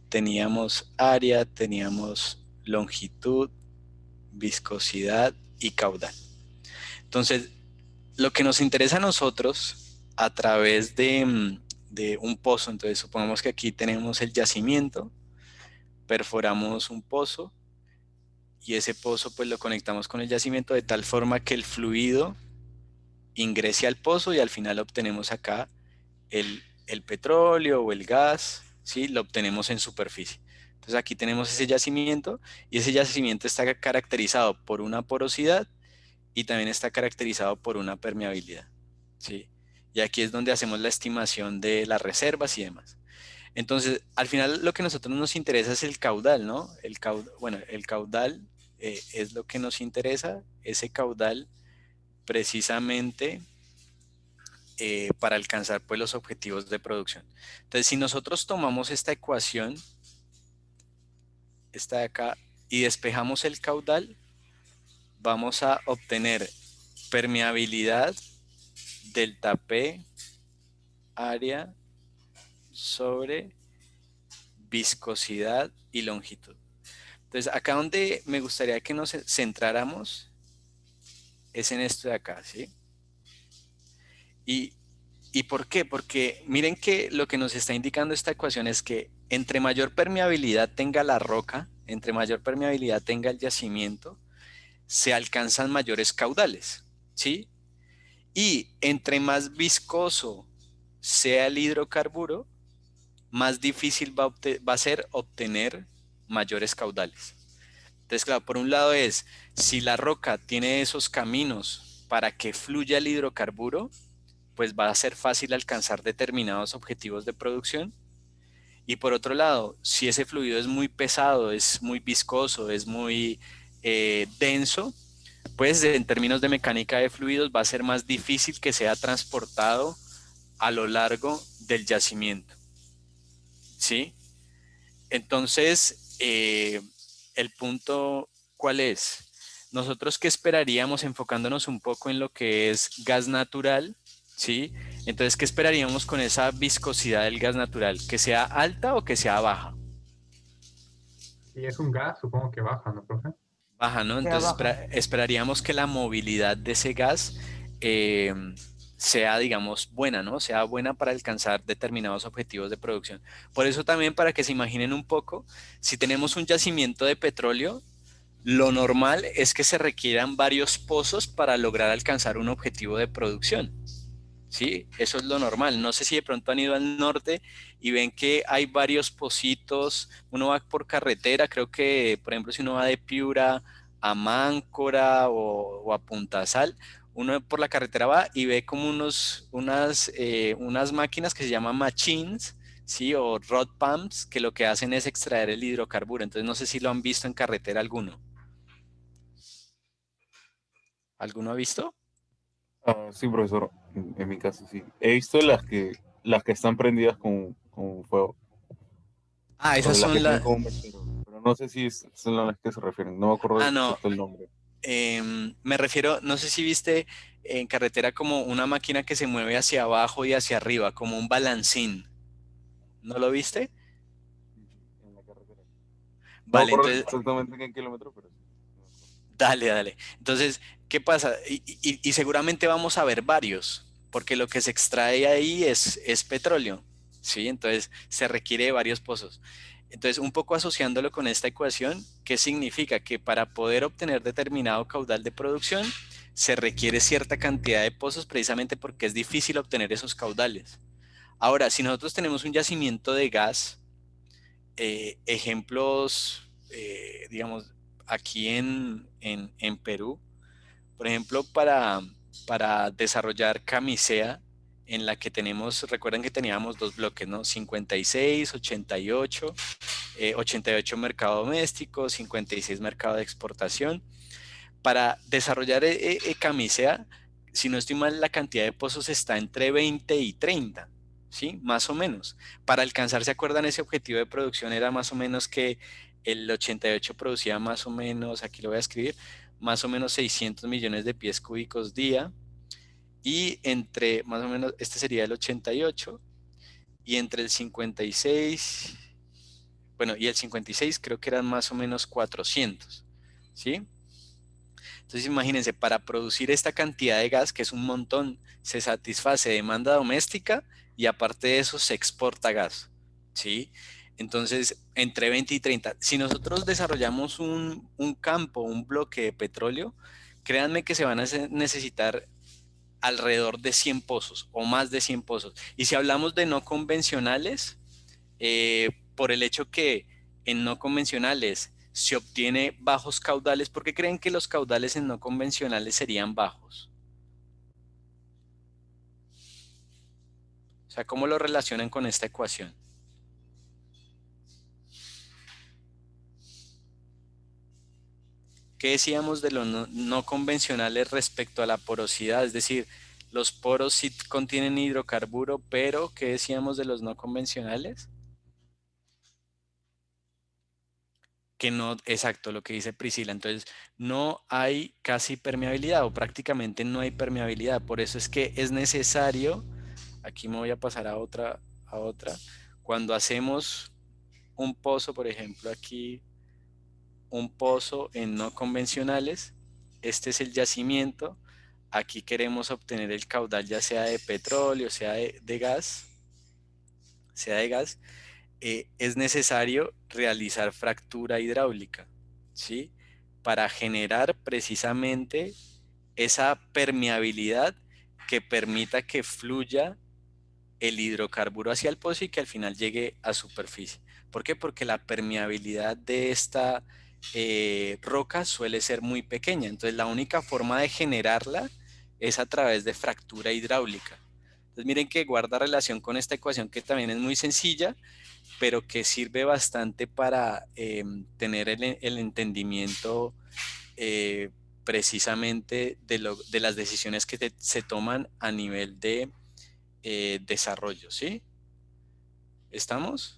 A: teníamos área, teníamos longitud, viscosidad y caudal. Entonces, lo que nos interesa a nosotros a través de un pozo, entonces supongamos que aquí tenemos el yacimiento, perforamos un pozo y ese pozo pues lo conectamos con el yacimiento de tal forma que el fluido ingrese al pozo y al final obtenemos acá el petróleo o el gas, ¿sí? Lo obtenemos en superficie. Entonces aquí tenemos ese yacimiento y ese yacimiento está caracterizado por una porosidad y también está caracterizado por una permeabilidad, ¿sí? Y aquí es donde hacemos la estimación de las reservas y demás. Entonces, al final lo que a nosotros nos interesa es el caudal, ¿no? Bueno, el caudal es lo que nos interesa, ese caudal precisamente para alcanzar pues los objetivos de producción. Entonces, si nosotros tomamos esta ecuación, esta de acá, y despejamos el caudal, vamos a obtener permeabilidad delta P área sobre viscosidad y longitud. Entonces, acá donde me gustaría que nos centráramos es en esto de acá, ¿sí? ¿Y, ¿Y por qué? Porque miren que lo que nos está indicando esta ecuación es que entre mayor permeabilidad tenga la roca, entre mayor permeabilidad tenga el yacimiento, se alcanzan mayores caudales, ¿sí? Y entre más viscoso sea el hidrocarburo, más difícil va a ser obtener mayores caudales. Entonces, claro, por un lado es, si la roca tiene esos caminos para que fluya el hidrocarburo, pues va a ser fácil alcanzar determinados objetivos de producción. Y por otro lado, si ese fluido es muy pesado, es muy viscoso, es muy denso, pues en términos de mecánica de fluidos va a ser más difícil que sea transportado a lo largo del yacimiento. ¿Sí? Entonces, el punto, ¿cuál es? Nosotros qué esperaríamos enfocándonos un poco en lo que es gas natural, ¿sí? Entonces, ¿qué esperaríamos con esa viscosidad del gas natural? ¿Que sea alta o que sea baja?
C: Si es un gas, supongo que baja, ¿no, profe?
A: Baja, ¿no?
E: Sea
A: Entonces
E: baja.
A: esperaríamos que la movilidad de ese gas eh, sea, digamos, buena, ¿no? Sea buena para alcanzar determinados objetivos de producción. Por eso también, para que se imaginen un poco, si tenemos un yacimiento de petróleo, lo normal es que se requieran varios pozos para lograr alcanzar un objetivo de producción. Sí, eso es lo normal. No sé si de pronto han ido al norte y ven que hay varios pocitos. Uno va por carretera, creo que, por ejemplo, si uno va de Piura a Máncora o a Punta Sal, uno por la carretera va y ve como unas máquinas que se llaman machines, ¿sí? O rod pumps, que lo que hacen es extraer el hidrocarburo. Entonces, no sé si lo han visto en carretera alguno. ¿Alguno ha visto?
B: Sí, profesor, en mi caso sí. He visto las que están prendidas con fuego,
A: Ah,
B: o
A: esas
B: las que
A: son
B: tienen
A: las...
B: como un mechero, pero no sé si son a las que se refieren, no me acuerdo
A: Ah, no.
B: exacto el nombre.
A: Me refiero, no sé si viste en carretera como una máquina que se mueve hacia abajo y hacia arriba, como un balancín. ¿No lo viste?
B: En la carretera. No me
A: Vale,
B: acuerdo
A: entonces,
B: exactamente en qué kilómetro, pero sí. Sí me acuerdo.
A: dale, dale. Entonces, ¿qué pasa? Y seguramente vamos a ver varios, porque lo que se extrae ahí es petróleo, ¿sí? Entonces, se requiere de varios pozos. Entonces, un poco asociándolo con esta ecuación, ¿qué significa? Que para poder obtener determinado caudal de producción, se requiere cierta cantidad de pozos precisamente porque es difícil obtener esos caudales. Ahora, si nosotros tenemos un yacimiento de gas, ejemplos, digamos, aquí en Perú, por ejemplo, para desarrollar camisea, en la que tenemos, recuerden que teníamos dos bloques, ¿no? 56, 88, 88 mercado doméstico, 56 mercado de exportación. Para desarrollar camisea, si no estoy mal, la cantidad de pozos está entre 20 y 30, ¿sí? Más o menos. Para alcanzar, ¿se acuerdan? Ese objetivo de producción era más o menos que el 88 producía más o menos, aquí lo voy a escribir, más o menos 600 millones de pies cúbicos día, y entre, más o menos, este sería el 88, y entre el 56, bueno, y el 56 creo que eran más o menos 400, ¿sí? Entonces imagínense, para producir esta cantidad de gas, que es un montón, se satisface demanda doméstica y aparte de eso se exporta gas, ¿sí? Entonces, entre 20 y 30, si nosotros desarrollamos un campo, un bloque de petróleo, créanme que se van a necesitar alrededor de 100 pozos o más de 100 pozos. Y si hablamos de no convencionales, por el hecho que en no convencionales se obtiene bajos caudales, ¿por qué creen que los caudales en no convencionales serían bajos? O sea, ¿cómo lo relacionan con esta ecuación? ¿Qué decíamos de los no convencionales respecto a la porosidad? Es decir, los poros sí contienen hidrocarburo, pero ¿qué decíamos de los no convencionales? Que no, exacto, lo que dice Priscila. Entonces, no hay casi permeabilidad o prácticamente no hay permeabilidad. Por eso es que es necesario, aquí me voy a pasar a otra. Cuando hacemos un pozo, por ejemplo, aquí un pozo en no convencionales, este es el yacimiento. Aquí queremos obtener el caudal ya sea de petróleo, sea de gas, sea de gas. Es necesario realizar fractura hidráulica, ¿sí? Para generar precisamente esa permeabilidad que permita que fluya el hidrocarburo hacia el pozo y que al final llegue a superficie. ¿Por qué? Porque la permeabilidad de esta roca suele ser muy pequeña. Entonces la única forma de generarla es a través de fractura hidráulica. Entonces miren que guarda relación con esta ecuación que también es muy sencilla, pero que sirve bastante para tener el entendimiento precisamente de las decisiones que se toman a nivel de desarrollo, ¿sí? ¿Estamos?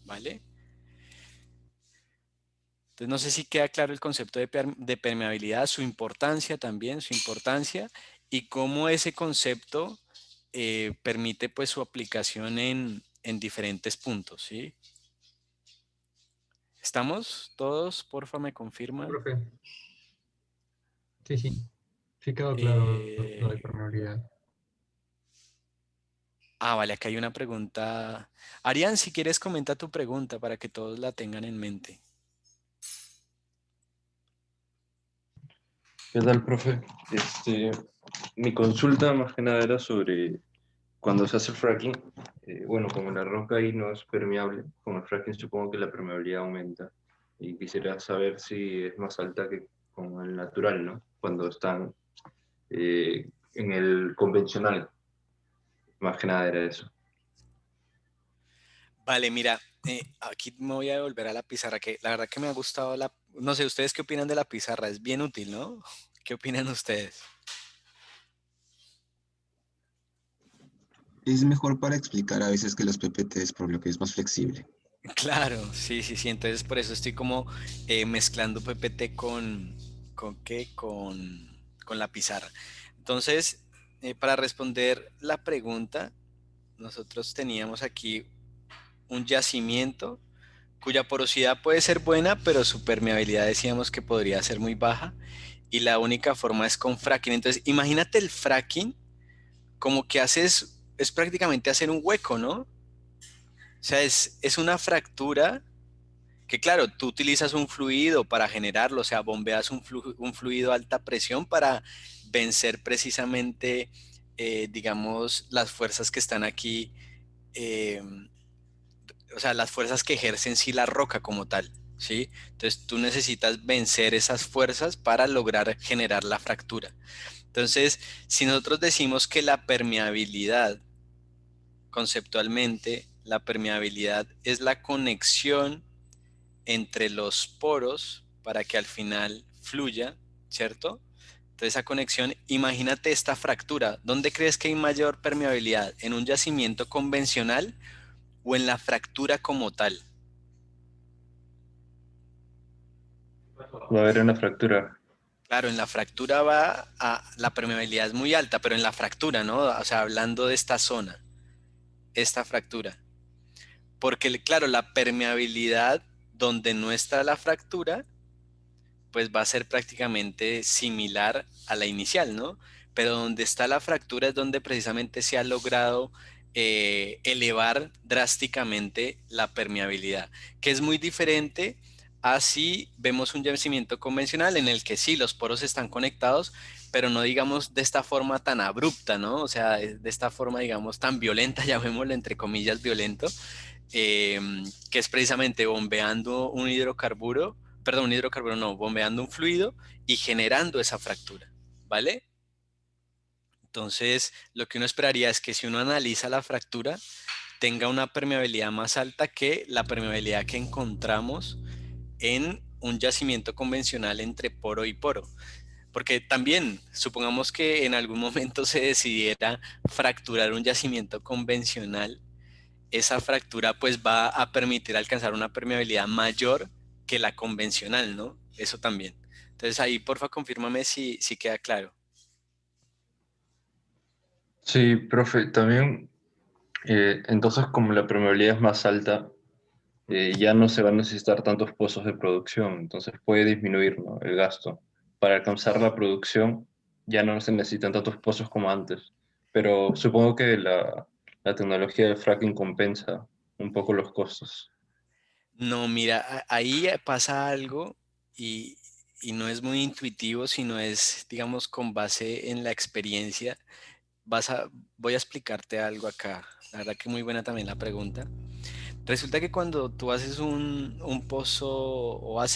A: ¿Vale? Entonces no sé si queda claro el concepto de permeabilidad, su importancia también, su importancia y cómo ese concepto permite pues su aplicación en diferentes puntos, ¿sí? ¿Estamos todos? Porfa, me
C: Sí,
A: confirman.
C: profe. Sí, sí. Sí quedó claro lo de
A: Eh,
C: permeabilidad.
A: vale, acá hay una pregunta. Arián, si quieres comenta tu pregunta para que todos la tengan en mente.
E: ¿Qué tal, profe? Mi consulta más que nada era sobre cuando se hace fracking. Bueno, como la roca ahí no es permeable, con el fracking supongo que la permeabilidad aumenta. Y quisiera saber si es más alta que con el natural, ¿no? Cuando están en el convencional. Más que nada era eso.
A: Vale, mira, aquí me voy a devolver a la pizarra, que la verdad que me ha gustado la... No sé, ¿ustedes qué opinan de la pizarra? Es bien útil, ¿no? ¿Qué opinan ustedes?
D: Es mejor para explicar a veces que los PPTs, por lo que es más flexible.
A: Claro, sí, sí, sí. Entonces por eso estoy como mezclando PPT ¿con qué? Con la pizarra. Entonces, para responder la pregunta, nosotros teníamos aquí un yacimiento cuya porosidad puede ser buena, pero su permeabilidad decíamos que podría ser muy baja. Y la única forma es con fracking. Entonces, imagínate el fracking como que es prácticamente hacer un hueco, ¿no? O sea, es una fractura que claro, tú utilizas un fluido para generarlo, o sea, bombeas un fluido a alta presión para vencer precisamente, digamos, las fuerzas que están aquí, eh, o sea, las fuerzas que ejercen sí la roca como tal, ¿sí? Entonces tú necesitas vencer esas fuerzas para lograr generar la fractura. Entonces, si nosotros decimos que la permeabilidad, conceptualmente, la permeabilidad es la conexión entre los poros para que al final fluya, ¿cierto? Entonces esa conexión, imagínate esta fractura. ¿Dónde crees que hay mayor permeabilidad? ¿En un yacimiento convencional o en la fractura como tal?
E: Va a haber una fractura.
A: Claro, en la fractura la permeabilidad es muy alta, pero en la fractura, ¿no? O sea, hablando de esta zona, esta fractura. Porque, claro, la permeabilidad donde no está la fractura pues va a ser prácticamente similar a la inicial, ¿no? Pero donde está la fractura es donde precisamente se ha logrado elevar drásticamente la permeabilidad, que es muy diferente a si vemos un yacimiento convencional en el que sí, los poros están conectados, pero no digamos de esta forma tan abrupta, ¿no? O sea, de esta forma, digamos, tan violenta, llamémoslo entre comillas violento, eh, que es precisamente bombeando un hidrocarburo, perdón, un hidrocarburo no, bombeando un fluido y generando esa fractura, ¿vale? Entonces, lo que uno esperaría es que si uno analiza la fractura, tenga una permeabilidad más alta que la permeabilidad que encontramos en un yacimiento convencional entre poro y poro. Porque también, supongamos que en algún momento se decidiera fracturar un yacimiento convencional, esa fractura pues va a permitir alcanzar una permeabilidad mayor que la convencional, ¿no? Eso también. Entonces ahí, porfa, confírmame si queda claro.
E: Sí, profe, también, entonces como la permeabilidad es más alta, ya no se van a necesitar tantos pozos de producción, entonces puede disminuir, ¿no?, el gasto. Para alcanzar la producción ya no se necesitan tantos pozos como antes, pero supongo que la tecnología del fracking compensa un poco los costos.
A: No, mira, ahí pasa algo y, y no es muy intuitivo, sino es, digamos, con base en la experiencia. Voy a explicarte algo acá. La verdad que muy buena también la pregunta. Resulta que cuando tú haces un pozo o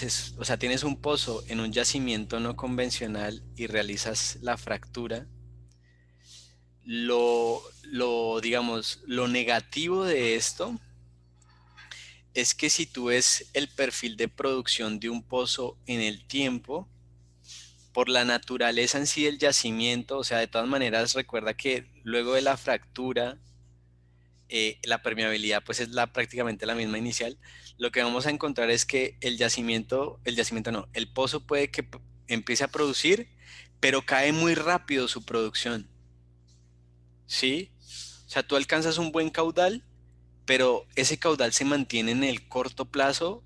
A: sea, tienes un pozo en un yacimiento no convencional y realizas la fractura, digamos, lo negativo de esto es que si tú ves el perfil de producción de un pozo en el tiempo, por la naturaleza en sí del yacimiento, o sea, de todas maneras, recuerda que luego de la fractura, la permeabilidad pues es prácticamente la misma inicial. Lo que vamos a encontrar es que el yacimiento no, el pozo puede que empiece a producir, pero cae muy rápido su producción, ¿sí? O sea, tú alcanzas un buen caudal, pero ese caudal se mantiene en el corto plazo,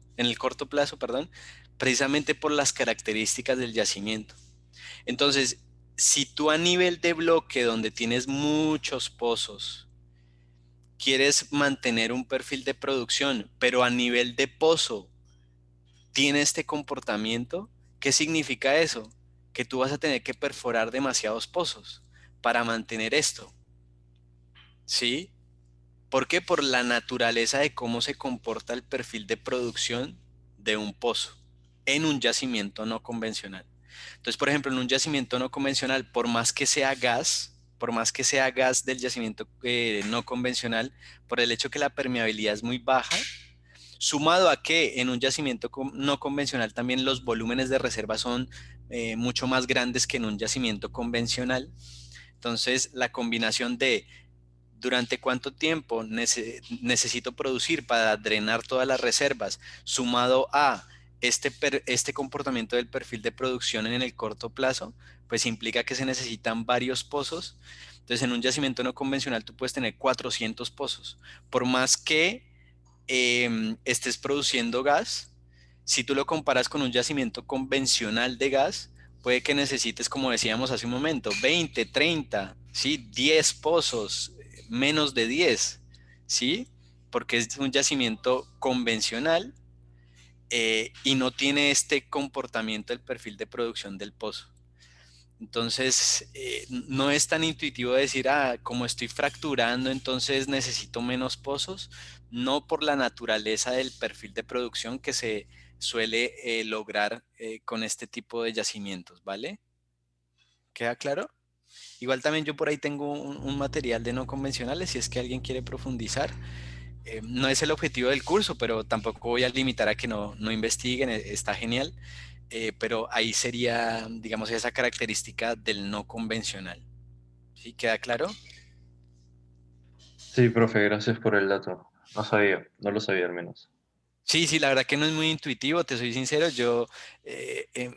A: perdón, precisamente por las características del yacimiento. Entonces, si tú a nivel de bloque donde tienes muchos pozos, quieres mantener un perfil de producción, pero a nivel de pozo tiene este comportamiento, ¿qué significa eso? Que tú vas a tener que perforar demasiados pozos para mantener esto, ¿sí? ¿Por qué? Por la naturaleza de cómo se comporta el perfil de producción de un pozo en un yacimiento no convencional. Entonces, por ejemplo, en un yacimiento no convencional, por más que sea gas del yacimiento no convencional, por el hecho que la permeabilidad es muy baja, sumado a que en un yacimiento no convencional también los volúmenes de reserva son mucho más grandes que en un yacimiento convencional. Entonces, la combinación de durante cuánto tiempo necesito producir para drenar todas las reservas, sumado a este comportamiento del perfil de producción en el corto plazo, pues implica que se necesitan varios pozos. Entonces, en un yacimiento no convencional tú puedes tener 400 pozos. Por más que estés produciendo gas, si tú lo comparas con un yacimiento convencional de gas, puede que necesites, como decíamos hace un momento, 20, 30, ¿sí? 10 pozos, menos de 10, ¿sí? Porque es un yacimiento convencional y no tiene este comportamiento del perfil de producción del pozo. Entonces, no es tan intuitivo decir, como estoy fracturando, entonces necesito menos pozos, no por la naturaleza del perfil de producción que se suele lograr con este tipo de yacimientos, ¿vale? ¿Queda claro? Igual también yo por ahí tengo un material de no convencionales si es que alguien quiere profundizar. No es el objetivo del curso, pero tampoco voy a limitar a que no investiguen, está genial. Pero ahí sería, digamos, esa característica del no convencional. ¿Sí? ¿Queda claro?
E: Sí, profe, gracias por el dato. No sabía, no lo sabía al menos.
A: Sí, sí, la verdad que no es muy intuitivo, te soy sincero. Yo,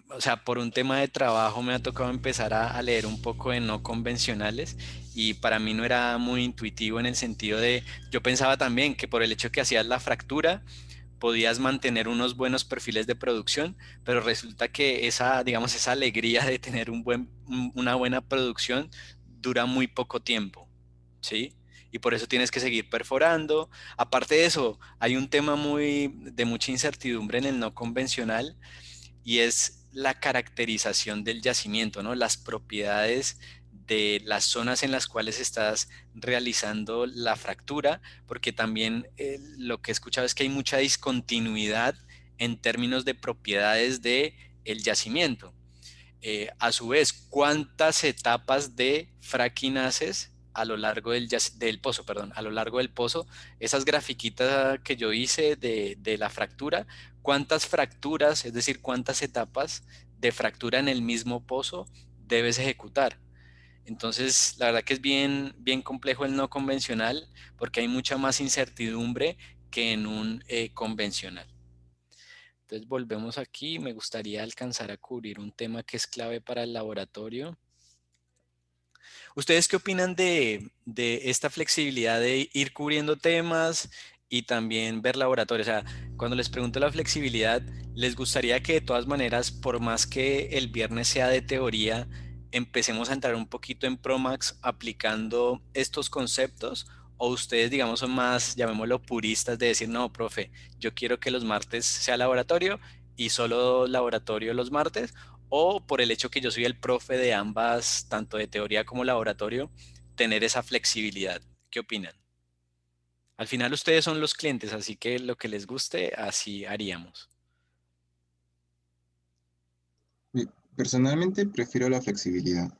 A: o sea, por un tema de trabajo me ha tocado empezar a leer un poco de no convencionales y para mí no era muy intuitivo en el sentido de, yo pensaba también que por el hecho que hacías la fractura, podías mantener unos buenos perfiles de producción, pero resulta que digamos, esa alegría de tener una buena producción dura muy poco tiempo, ¿sí? Y por eso tienes que seguir perforando. Aparte de eso, hay un tema de mucha incertidumbre en el no convencional y es la caracterización del yacimiento, ¿no? Las propiedades de las zonas en las cuales estás realizando la fractura, porque también lo que he escuchado es que hay mucha discontinuidad en términos de propiedades de el yacimiento. A su vez, ¿cuántas etapas de fracking haces a lo largo del pozo, perdón, a lo largo del pozo? Esas grafiquitas que yo hice de la fractura, ¿cuántas fracturas, es decir, cuántas etapas de fractura en el mismo pozo debes ejecutar? Entonces, la verdad que es bien, bien complejo el no convencional porque hay mucha más incertidumbre que en un convencional. Entonces volvemos aquí. Me gustaría alcanzar a cubrir un tema que es clave para el laboratorio. ¿Ustedes qué opinan de esta flexibilidad de ir cubriendo temas y también ver laboratorio? O sea, cuando les pregunto la flexibilidad, ¿les gustaría que de todas maneras, por más que el viernes sea de teoría, empecemos a entrar un poquito en Promax aplicando estos conceptos? ¿O ustedes, digamos, son más, llamémoslo, puristas de decir, no, profe, yo quiero que los martes sea laboratorio y solo laboratorio los martes, o por el hecho que yo soy el profe de ambas, tanto de teoría como laboratorio, tener esa flexibilidad. ¿Qué opinan? Al final ustedes son los clientes, así que lo que les guste, así haríamos.
D: Personalmente prefiero la flexibilidad.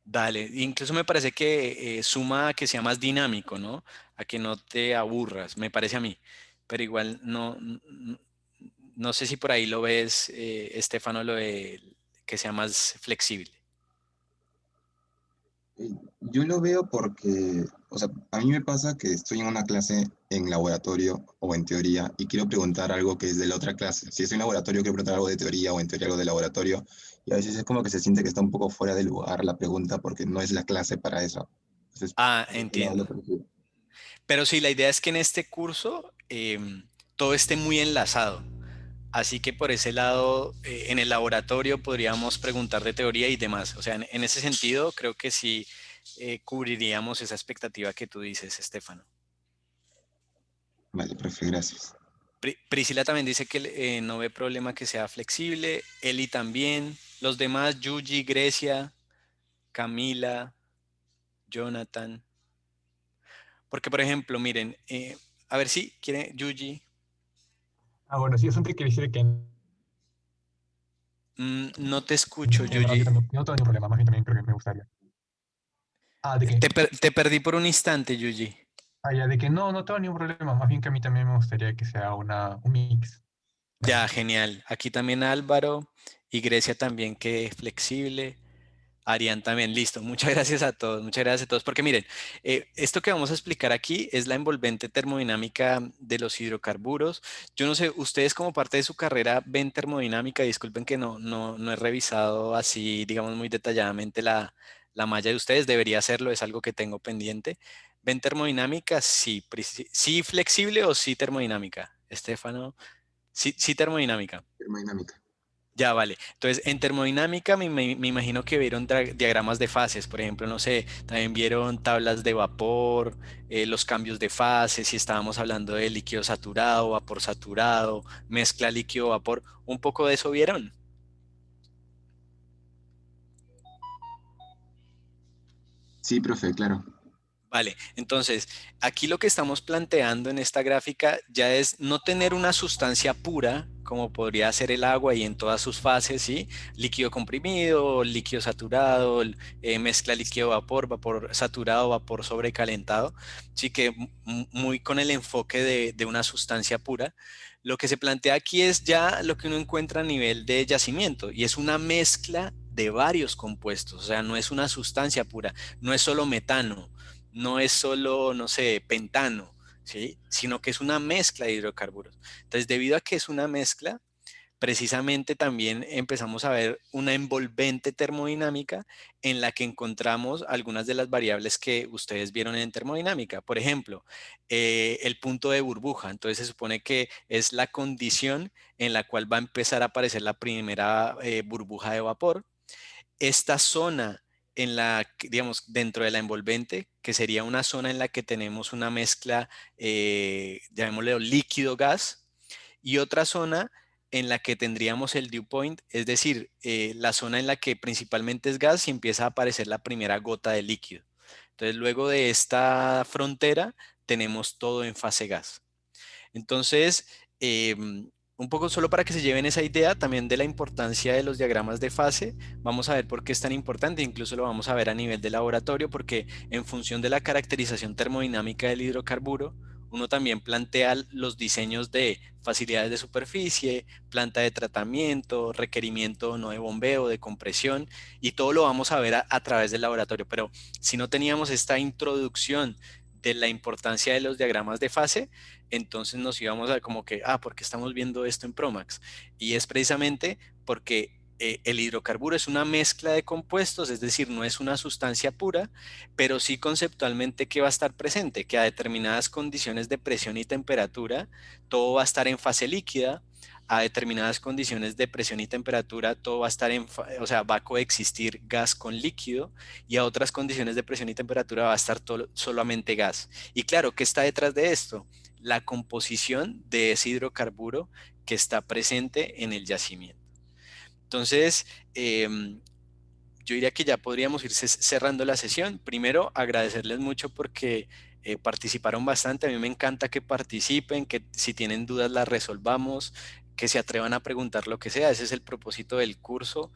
A: Dale, incluso me parece que suma a que sea más dinámico, ¿no? A que no te aburras, me parece a mí. Pero igual no sé si por ahí lo ves, Estefano, lo de que sea más flexible.
D: Yo lo veo porque, o sea, a mí me pasa que estoy en una clase en laboratorio o en teoría y quiero preguntar algo que es de la otra clase. Si es en laboratorio, quiero preguntar algo de teoría o en teoría algo de laboratorio. Y a veces es como que se siente que está un poco fuera de lugar la pregunta porque no es la clase para eso. Entonces,
A: Ah,
D: por ese lado lo
A: entiendo.
D: prefiero.
A: Pero sí, la idea es que en este curso todo esté muy enlazado. Así que por ese lado, en el laboratorio podríamos preguntar de teoría y demás. O sea, en ese sentido, creo que sí cubriríamos esa expectativa que tú dices, Estefano.
D: Vale, profe, gracias.
A: Priscila también dice que no ve problema que sea flexible. Eli también. Los demás, Yuji, Grecia, Camila, Jonathan. Porque, por ejemplo, miren, a ver si quiere Yuji.
C: Bueno, sí, es un que decir que en
A: No te escucho,
C: rápido
A: Yuji.
C: no tengo ningún problema, más bien también creo que me gustaría. ¿De qué?
A: Te perdí por un instante, Yuji.
C: Ya, de que no tengo ningún problema, más bien que a mí también me gustaría que sea un mix.
A: Ya, genial. Aquí también Álvaro y Grecia también, que flexible. Arián también, listo. Muchas gracias a todos, muchas gracias a todos. Porque miren, esto que vamos a explicar aquí es la envolvente termodinámica de los hidrocarburos. Yo no sé, ustedes como parte de su carrera ven termodinámica, disculpen que no he revisado así, digamos, muy detalladamente la malla de ustedes, debería hacerlo, es algo que tengo pendiente. ¿Ven termodinámica? Sí. ¿Sí flexible o sí termodinámica? Estefano, sí, sí termodinámica.
D: Termodinámica.
A: Ya, vale. Entonces, en termodinámica me imagino que vieron diagramas de fases, por ejemplo, no sé, también vieron tablas de vapor, los cambios de fase, si estábamos hablando de líquido saturado, vapor saturado, mezcla líquido-vapor, un poco de eso vieron.
D: Sí, profe, claro.
A: Vale, entonces aquí lo que estamos planteando en esta gráfica ya es no tener una sustancia pura, como podría ser el agua y en todas sus fases, ¿sí? Líquido comprimido, líquido saturado, mezcla líquido-vapor, vapor saturado, vapor sobrecalentado, sí que muy con el enfoque de una sustancia pura. Lo que se plantea aquí es ya lo que uno encuentra a nivel de yacimiento y es una mezcla de varios compuestos, o sea, no es una sustancia pura, no es solo metano, no es solo, no sé, pentano, ¿sí? Sino que es una mezcla de hidrocarburos. Entonces, debido a que es una mezcla, precisamente también empezamos a ver una envolvente termodinámica en la que encontramos algunas de las variables que ustedes vieron en termodinámica. Por ejemplo, el punto de burbuja. Entonces se supone que es la condición en la cual va a empezar a aparecer la primera burbuja de vapor. Esta zona en la, digamos, dentro de la envolvente, que sería una zona en la que tenemos una mezcla, llamémosle líquido-gas, y otra zona en la que tendríamos el dew point, es decir, la zona en la que principalmente es gas y empieza a aparecer la primera gota de líquido. Entonces, luego de esta frontera, tenemos todo en fase gas. Entonces, un poco solo para que se lleven esa idea también de la importancia de los diagramas de fase, vamos a ver por qué es tan importante, incluso lo vamos a ver a nivel de laboratorio, porque en función de la caracterización termodinámica del hidrocarburo, uno también plantea los diseños de facilidades de superficie, planta de tratamiento, requerimiento o no de bombeo, de compresión, y todo lo vamos a ver a través del laboratorio. Pero si no teníamos esta introducción de la importancia de los diagramas de fase, entonces nos íbamos a como que, ¿por qué estamos viendo esto en Promax? Y es precisamente porque el hidrocarburo es una mezcla de compuestos, es decir, no es una sustancia pura, pero sí conceptualmente que va a estar presente, que a determinadas condiciones de presión y temperatura, todo va a estar en fase líquida, a determinadas condiciones de presión y temperatura, todo va a estar o sea, va a coexistir gas con líquido, y a otras condiciones de presión y temperatura va a estar solamente gas. Y claro, ¿qué está detrás de esto? La composición de ese hidrocarburo que está presente en el yacimiento. Entonces, yo diría que ya podríamos ir cerrando la sesión. Primero, agradecerles mucho porque participaron bastante. A mí me encanta que participen, que si tienen dudas las resolvamos, que se atrevan a preguntar lo que sea. Ese es el propósito del curso,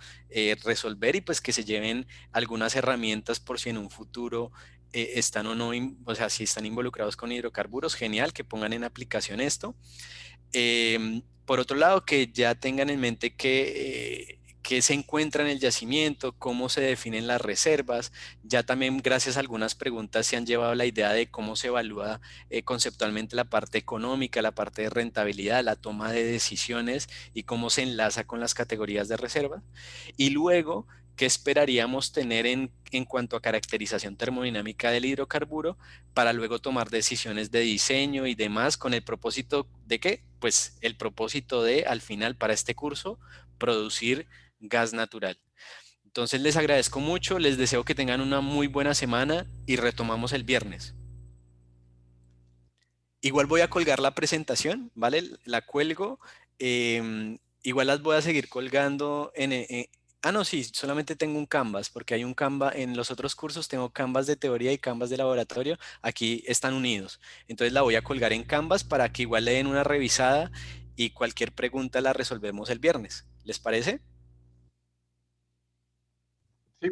A: resolver, y pues que se lleven algunas herramientas por si en un futuro están o no, o sea, si están involucrados con hidrocarburos, genial, que pongan en aplicación esto. Por otro lado, que ya tengan en mente que se encuentra en el yacimiento, cómo se definen las reservas. Ya también, gracias a algunas preguntas, se han llevado la idea de cómo se evalúa conceptualmente la parte económica, la parte de rentabilidad, la toma de decisiones y cómo se enlaza con las categorías de reserva. Y luego, ¿qué esperaríamos tener en cuanto a caracterización termodinámica del hidrocarburo para luego tomar decisiones de diseño y demás, con el propósito de qué? Pues el propósito de, al final, para este curso, producir gas natural. Entonces les agradezco mucho, les deseo que tengan una muy buena semana y retomamos el viernes. Igual voy a colgar la presentación, ¿vale? La cuelgo. Igual las voy a seguir colgando no, sí, solamente tengo un Canvas, porque hay un Canvas, en los otros cursos tengo Canvas de teoría y Canvas de laboratorio, aquí están unidos. Entonces la voy a colgar en Canvas para que igual le den una revisada y cualquier pregunta la resolvemos el viernes. ¿Les parece?
C: Sí,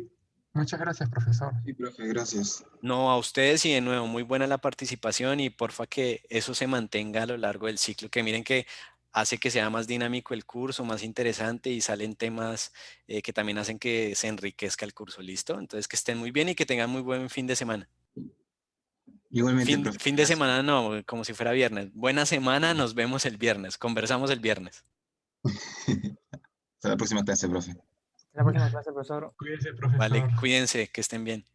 C: muchas gracias, profesor.
D: Sí, profe, gracias.
A: No, a ustedes, y de nuevo, muy buena la participación, y porfa que eso se mantenga a lo largo del ciclo, que miren que hace que sea más dinámico el curso, más interesante, y salen temas que también hacen que se enriquezca el curso. ¿Listo? Entonces que estén muy bien y que tengan muy buen fin de semana.
D: Igualmente, profe,
A: Fin de
D: gracias.
A: semana no, como si fuera viernes. Buena semana, nos vemos el viernes, conversamos el viernes.
D: Hasta la próxima clase, profe.
F: La próxima clase, profesor.
C: Cuídense, profesor.
A: Vale, cuídense, que estén bien.